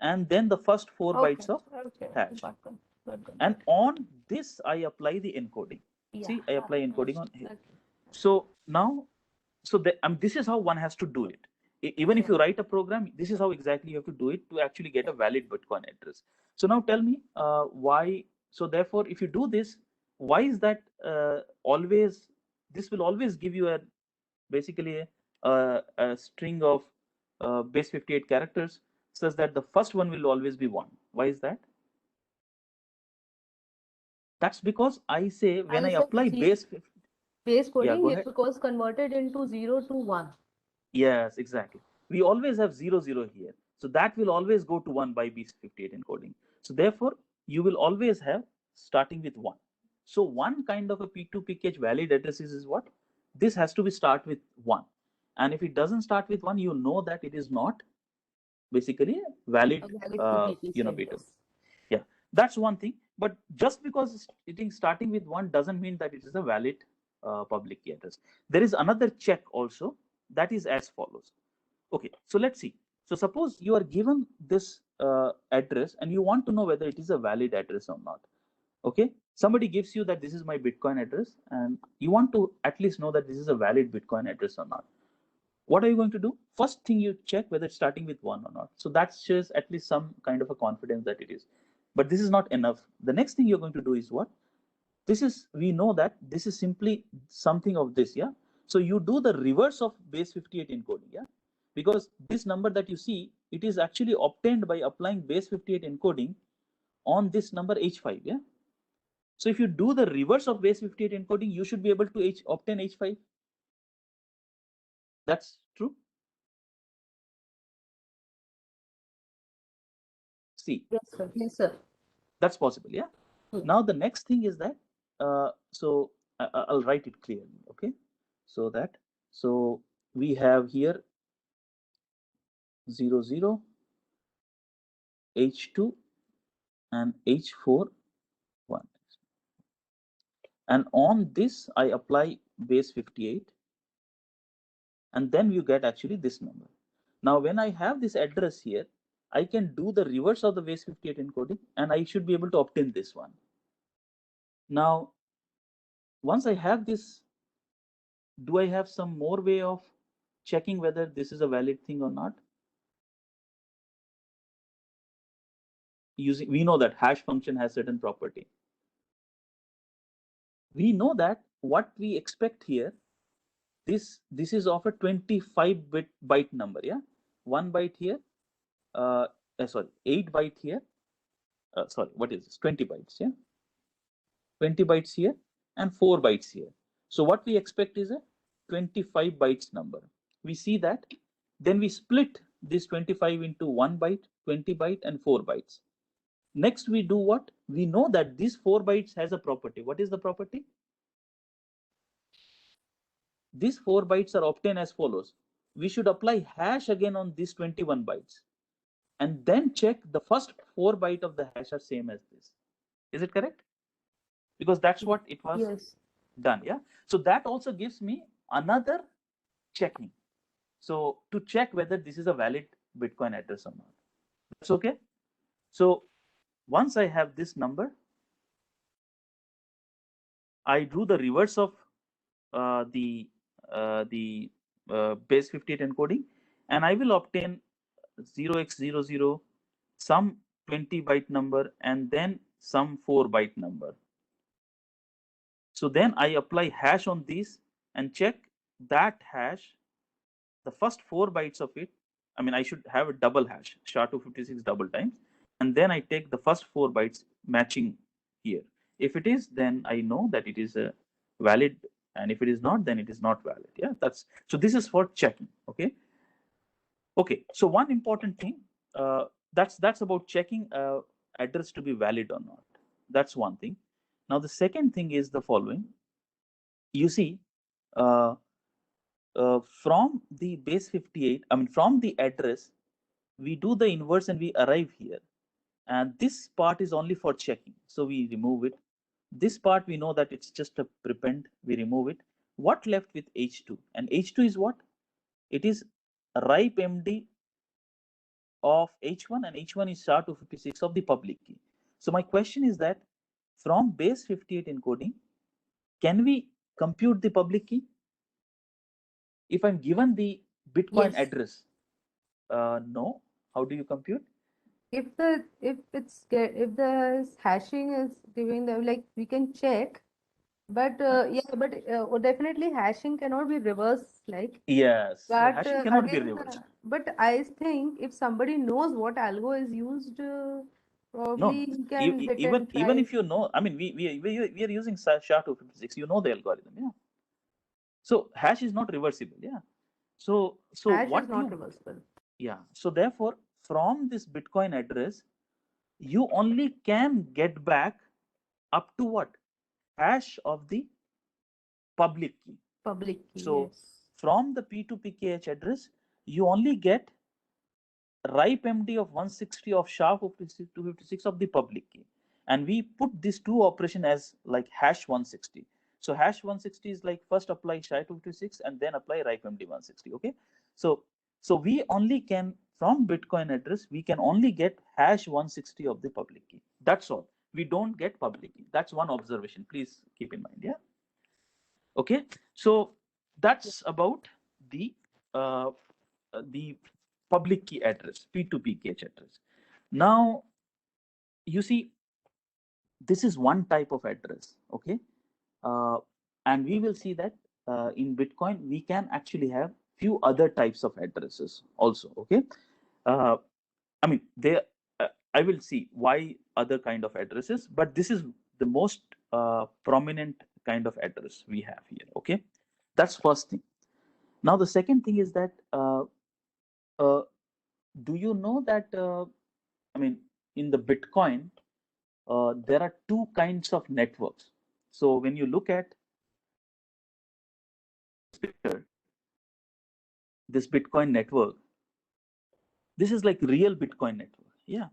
and then the first 4 Okay. bytes of Okay. hash. Got it. Got And it. on this I apply the encoding. Yeah. See, I apply encoding on here. Okay. So now, so this is how one has to do it. Even if Yeah. you write a program, this is how exactly you have to do it to actually get a valid Bitcoin address. So now tell me why. So therefore, if you do this, why is that always? This will always give you a basically a string of base 58 characters, such that the first one will always be 1. Why is that? That's because I say when I As apply base. base Yeah, coding, go it ahead. was converted into 0 to 1. Yes, exactly. We always have 00 here. So that will always go to 1 by base 58 encoding. So therefore, you will always have starting with 1. So one kind of a P2 PKH valid addresses is what? This has to be start with 1. And if it doesn't start with 1, you know that it is not basically valid, A valid PPC P2. address. Yeah, that's one thing. But just because it is starting with 1 doesn't mean that it is a valid public key address. There is another check also, that is as follows. Okay, so let's see. So suppose you are given this address and you want to know whether it is a valid address or not. Okay, somebody gives you that this is my Bitcoin address and you want to at least know that this is a valid Bitcoin address or not. What are you going to do? First thing, you check whether it's starting with 1 or not. So that shows at least some kind of a confidence that it is. But this is not enough. The next thing you're going to do is what? This is, we know that this is simply something of this, yeah. So you do the reverse of base 58 encoding, yeah, because this number that you see, it is actually obtained by applying base 58 encoding on this number H5, yeah. So if you do the reverse of base 58 encoding, you should be able to obtain H5. That's true. See, Yes, sir. Yes, sir. that's possible, yeah. Now the next thing is that so I'll write it clearly, okay. So that, so we have here 00 H2 and H4 1, and on this I apply base 58, and then you get actually this number. Now when I have this address here, I can do the reverse of the base 58 encoding and I should be able to obtain this one. Now once I have this, do I have some more way of checking whether this is a valid thing or not? Using, we know that hash function has certain property. We know that what we expect here, this is of a 25 byte number, yeah. 1 byte here, sorry, 8 byte here, sorry, what is this, 20 bytes, yeah. 20 bytes here and 4 bytes here. So what we expect is a 25 bytes number. We see that, then we split this 25 into 1 byte, 20 byte and 4 bytes. Next we do what? We know that this 4 bytes has a property. What is the property? These 4 bytes are obtained as follows. We should apply hash again on these 21 bytes and then check the first 4 byte of the hash are same as this. Is it correct? Because that's what it was Yes. done, yeah. So that also gives me another checking. So to check whether this is a valid Bitcoin address or not. That's okay. So once I have this number, I do the reverse of the base 58 encoding, and I will obtain 0x00 some 20 byte number and then some 4 byte number. So then I apply hash on these and check that hash, the first 4 bytes of it. I mean, I should have a double hash, SHA-256 double times, and then I take the first 4 bytes matching here. If it is, then I know that it is a valid, and if it is not, then it is not valid. Yeah, that's so. This is for checking. Okay. Okay. So one important thing, that's about checking address to be valid or not. That's one thing. Now the second thing is the following. You see, from the base 58, I mean from the address, we do the inverse and we arrive here. And this part is only for checking. So we remove it. This part we know that it's just a prepend, we remove it. What left with H2? And H2 is what? It is ripe MD of H1, and H1 is SHA-256 of the public key. So my question is that from base 58 encoding, can we compute the public key? If I'm given the Bitcoin Yes. address, no. How do you compute? If the hashing is giving them, like, we can check, but definitely hashing cannot be reversed, like. Yes, But hashing cannot be again, reversed. but I think if somebody knows what algo is used, No, probably he can they can even try. if you know, I mean, we are using SHA-256. You know the algorithm, yeah. So hash is not reversible, yeah. So Hash what is not you, reversible. yeah. So therefore, from this Bitcoin address, you only can get back up to what? Hash of the public key. Public key, So yes. from the P2PKH address, you only get ripe MD of 160 of SHA-256 of the public key. And we put these two operation as like hash 160. So hash 160 is like first apply SHA-256 and then apply ripe MD 160. Okay. So we only can, from Bitcoin address, we can only get hash 160 of the public key. That's all. We don't get public key. That's one observation. Please keep in mind. Yeah. Okay. So that's about the public key address, P2PKH address. Now, you see, this is one type of address, okay? And we will see that in Bitcoin, we can actually have few other types of addresses also, okay? I mean, I will see why other kind of addresses, but this is the most prominent kind of address we have here, okay? That's first thing. Now, the second thing is that, do you know that, I mean, in the Bitcoin, there are two kinds of networks. So when you look at this picture, this Bitcoin network, this is like real Bitcoin network. Yeah.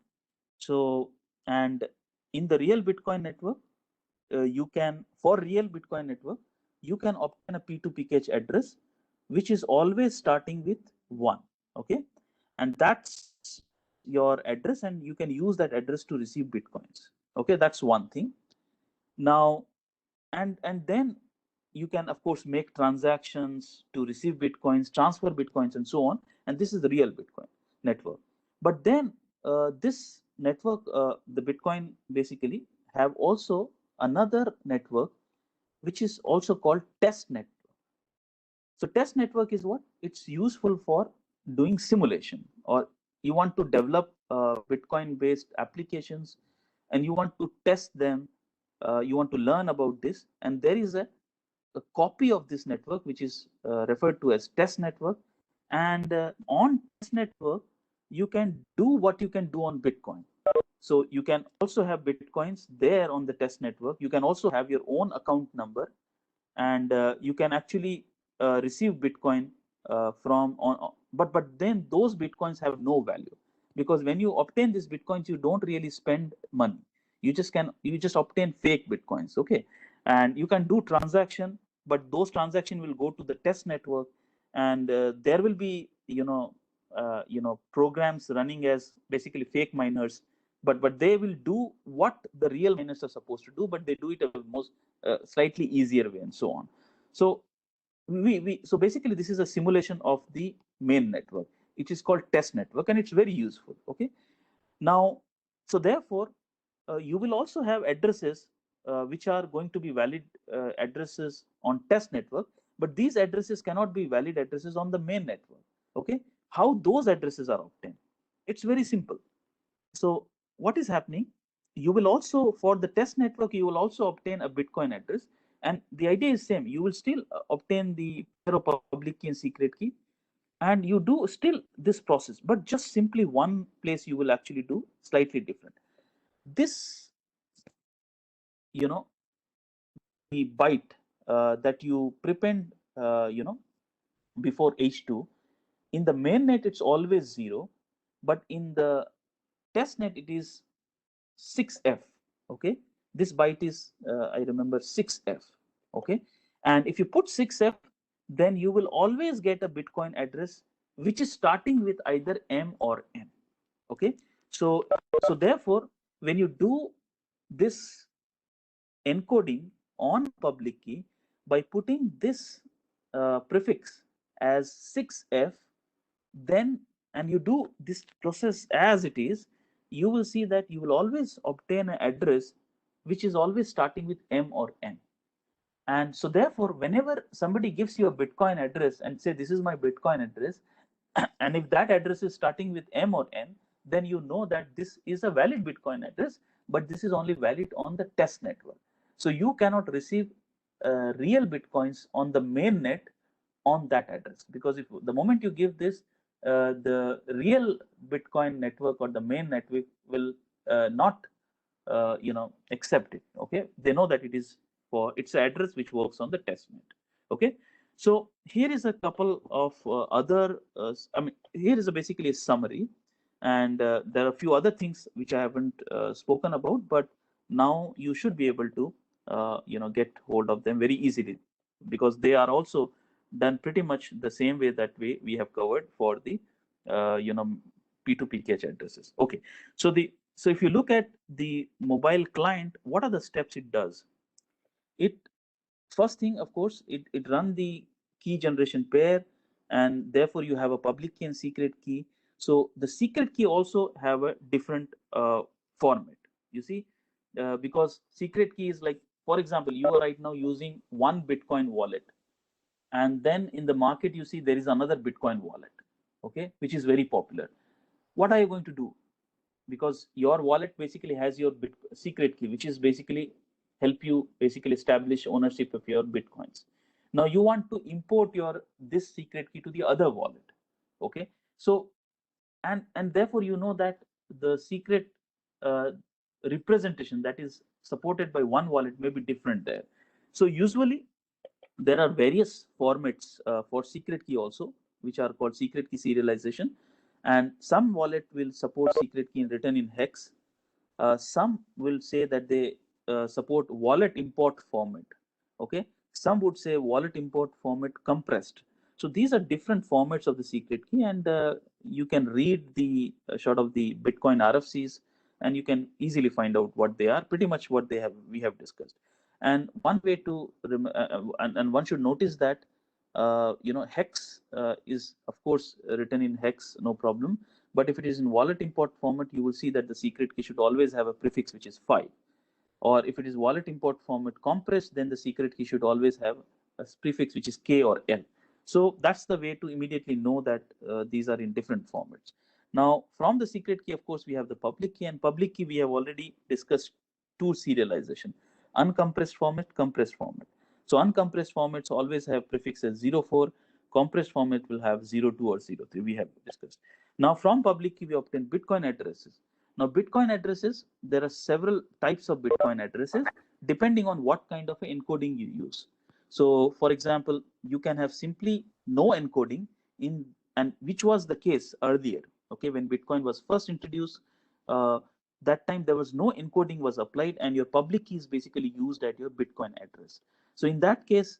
So, and in the real Bitcoin network, you can, for real Bitcoin network, you can obtain a P2PKH address, which is always starting with 1. Okay. And that's your address, and you can use that address to receive Bitcoins. Okay. That's one thing. Now, and then you can of course make transactions to receive Bitcoins, transfer Bitcoins, and so on. And this is the real Bitcoin network. But then this network, the Bitcoin basically have also another network, which is also called test network. So test network is what? It's useful for doing simulation, or you want to develop Bitcoin based applications and you want to test them. You want to learn about this, and there is a copy of this network which is referred to as test network. And on test network, you can do what you can do on Bitcoin. So you can also have Bitcoins there on the test network. You can also have your own account number, and you can actually receive Bitcoin from on. But then those Bitcoins have no value, because when you obtain these Bitcoins, you don't really spend money. You just obtain fake Bitcoins. Okay. And you can do transaction, but those transaction will go to the test network, and there will be programs running as basically fake miners but they will do what the real miners are supposed to do, but they do it a most slightly easier way and so on. So so basically this is a simulation of the main network. It is called test network, and it's very useful. Okay, now so therefore you will also have addresses which are going to be valid addresses on test network, but these addresses cannot be valid addresses on the main network. Okay, how those addresses are obtained? It's very simple. So what is happening? You will also, for the test network, you will also obtain a Bitcoin address, and the idea is same. You will still obtain the pair of public key and secret key, and you do still this process, but just simply one place you will actually do slightly different. This, you know, the byte that you prepend, before H2, in the mainnet it's always 0, but in the testnet it is 6F. Okay, this byte is I remember 6F. Okay, and if you put 6F, then you will always get a Bitcoin address which is starting with either M or N. Okay, so therefore when you do this encoding on public key by putting this prefix as 6F, then, and you do this process as it is, you will see that you will always obtain an address which is always starting with M or N. And so therefore, whenever somebody gives you a Bitcoin address and say, this is my Bitcoin address, and if that address is starting with M or N, then you know that this is a valid Bitcoin address, but this is only valid on the test network. So you cannot receive real Bitcoins on the main net on that address, because if the moment you give this, the real Bitcoin network or the main network will not accept it. Okay, they know that it is for its address which works on the testnet. Okay, so here is a couple of other here is basically a summary, and there are a few other things which I haven't spoken about, but now you should be able to get hold of them very easily, because they are also done pretty much the same way that we have covered for the P2PK addresses. Okay, so if you look at the mobile client, what are the steps it does? It first thing, of course, it run the key generation pair, and therefore you have a public key and secret key. So the secret key also have a different format. You see, because secret key is like, for example, you are right now using one Bitcoin wallet, and then in the market you see there is another Bitcoin wallet, okay, which is very popular. What are you going to do? Because your wallet basically has your secret key, which is basically help you basically establish ownership of your Bitcoins. Now you want to import this secret key to the other wallet. Okay, so and therefore you know that the secret representation that is supported by one wallet may be different there. So usually there are various formats for secret key also, which are called secret key serialization, and some wallet will support secret key written in hex. Some will say that they support wallet import format. Okay, some would say wallet import format compressed. So these are different formats of the secret key, and you can read the short of the Bitcoin RFCs, and you can easily find out what they are. Pretty much what we have discussed. And one way to and one should notice that hex is of course written in hex, no problem. But if it is in wallet import format, you will see that the secret key should always have a prefix which is 5. Or if it is wallet import format compressed, then the secret key should always have a prefix which is K or L. So that's the way to immediately know that these are in different formats. Now, from the secret key, of course, we have the public key, and public key we have already discussed two serialization: uncompressed format, compressed format. So uncompressed formats always have prefixes 04. Compressed format will have 02 or 03. We have discussed. Now, from public key, we obtain Bitcoin addresses. Now, Bitcoin addresses, there are several types of Bitcoin addresses depending on what kind of encoding you use. So, for example, you can have simply no encoding and which was the case earlier. Okay, when Bitcoin was first introduced, that time there was no encoding was applied, and your public key is basically used at your Bitcoin address. So in that case,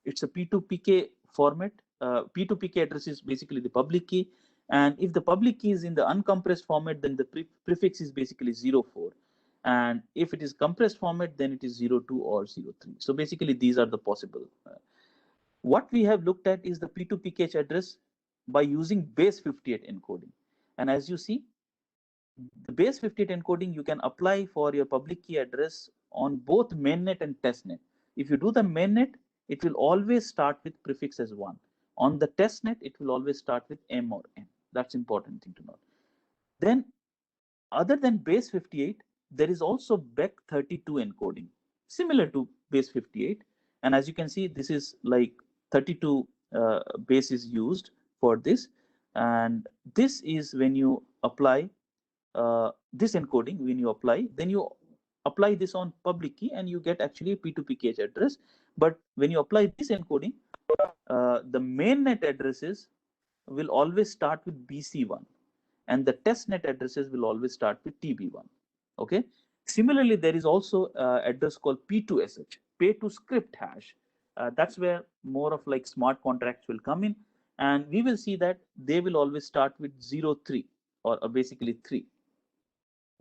it's a P2PK format. P2PK address is basically the public key, And if the public key is in the uncompressed format, then the prefix is basically 04. And if it is compressed format, then it is 02 or 03. So basically, these are the possible. What we have looked at is the P2PKH address by using base 58 encoding. And as you see, the base 58 encoding you can apply for your public key address on both mainnet and testnet. If you do the mainnet, it will always start with prefix as 1. On the testnet, it will always start with M or N. That's important thing to note. Then, other than base 58, there is also BEC32 encoding, similar to base 58. And as you can see, this is like 32 base is used for this. And this is when you apply this encoding, when you apply, then you apply this on public key and you get actually a P2PKH address. But when you apply this encoding, the mainnet addresses will always start with BC1 and the testnet addresses will always start with TB1. Okay. Similarly, there is also address called P2SH, pay to script hash. That's where more of like smart contracts will come in, and we will see that they will always start with 03 or basically 3.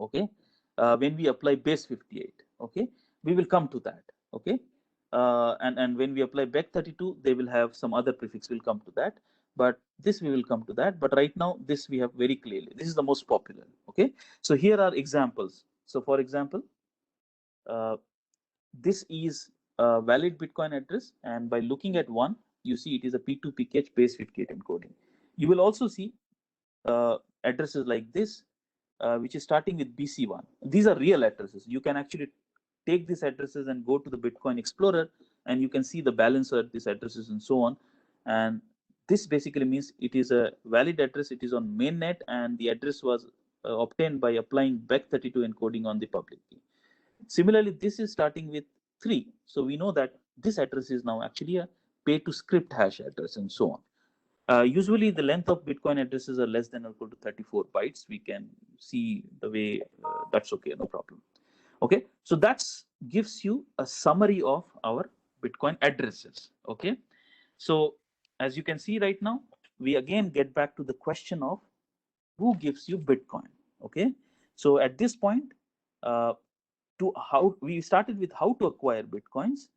Okay, when we apply base 58. Okay, we will come to that. Okay, and when we apply BEC32, they will have some other prefix. We'll come to that, but this we will come to that. But right now, this we have very clearly. This is the most popular. Okay, so here are examples. So for example, this is a valid Bitcoin address, and by looking at one, you see it is a P2PKH base 58 encoding. You will also see addresses like this, which is starting with BC1. These are real addresses. You can actually take these addresses and go to the Bitcoin Explorer, and you can see the balancer at these addresses and so on. And this basically means it is a valid address. It is on mainnet, and the address was obtained by applying BEC32 encoding on the public key. Similarly, this is starting with 3. So we know that this address is now actually a pay to script hash address and so on. Usually the length of Bitcoin addresses are less than or equal to 34 bytes. We can see the way that's okay, no problem. Okay, so that gives you a summary of our Bitcoin addresses. Okay, so as you can see right now, we again get back to the question of who gives you Bitcoin. Okay, so at this point, how we started with how to acquire Bitcoins,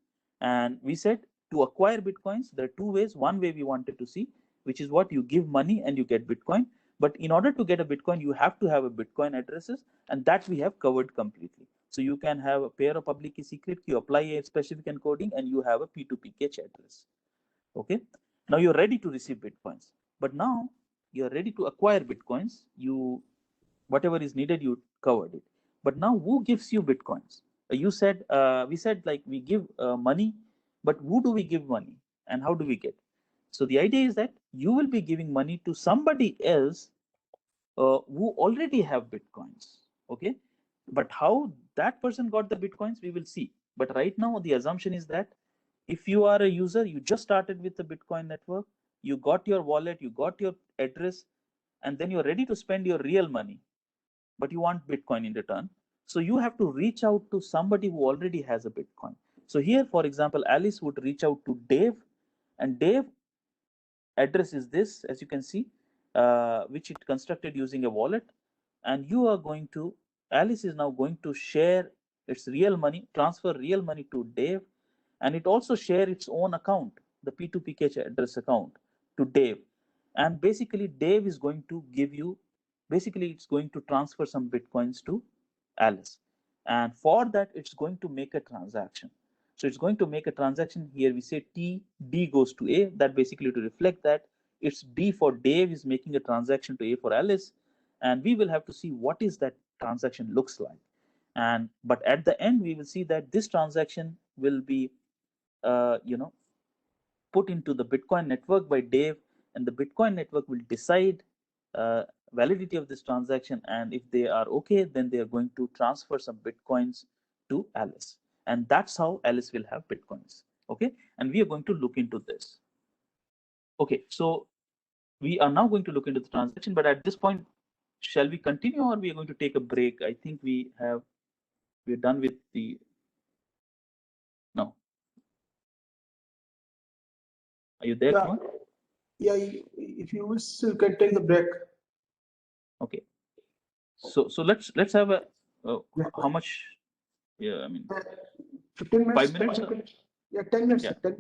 and we said to acquire Bitcoins, there are 2 ways. One way we wanted to see, which is what you give money and you get Bitcoin. But in order to get a Bitcoin, you have to have a Bitcoin addresses, and that we have covered completely. So you can have a pair of public key secret key, you apply a specific encoding, and you have a P2PKH address. Okay. Now you're ready to receive Bitcoins, but now you're ready to acquire Bitcoins. You, whatever is needed, you covered it. But now who gives you Bitcoins? You said, we said like we give money, but who do we give money and how do we get? So the idea is that you will be giving money to somebody else who already have Bitcoins. Okay, but how that person got the Bitcoins, we will see. But right now, the assumption is that if you are a user, you just started with the Bitcoin network, you got your wallet, you got your address, and then you're ready to spend your real money, but you want Bitcoin in return. So you have to reach out to somebody who already has a Bitcoin. So here, for example, Alice would reach out to Dave, and Dave address is this, as you can see, which it constructed using a wallet. And you are going to, Alice is now going to share its real money, transfer real money to Dave, and it also share its own account, the P2PKH address account, to Dave. And basically, Dave is going to give you, basically, it's going to transfer some Bitcoins to Alice. And for that, it's going to make a transaction. So it's going to make a transaction. Here we say T, D goes to A. That basically to reflect that it's D for Dave is making a transaction to A for Alice. And we will have to see what is that transaction looks like. And but at the end, we will see that this transaction will be, put into the Bitcoin network by Dave, and the Bitcoin network will decide validity of this transaction. And if they are okay, then they are going to transfer some Bitcoins to Alice. And that's how Alice will have Bitcoins. Okay, and we are going to look into this. Okay, so we are now going to look into the transaction, but at this point, shall we continue or we are going to take a break? I think we're done with the, no. Are you there, Kumar? Yeah, if you wish, you can take the break. Okay. So let's have a Yeah. how much? Yeah, I mean 15 minutes. 5 minutes. 10 minutes. Yeah, 10 minutes. Yeah. 10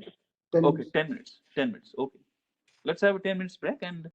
Okay, minutes. 10 minutes. 10 minutes. Okay. Let's have a 10 minutes break and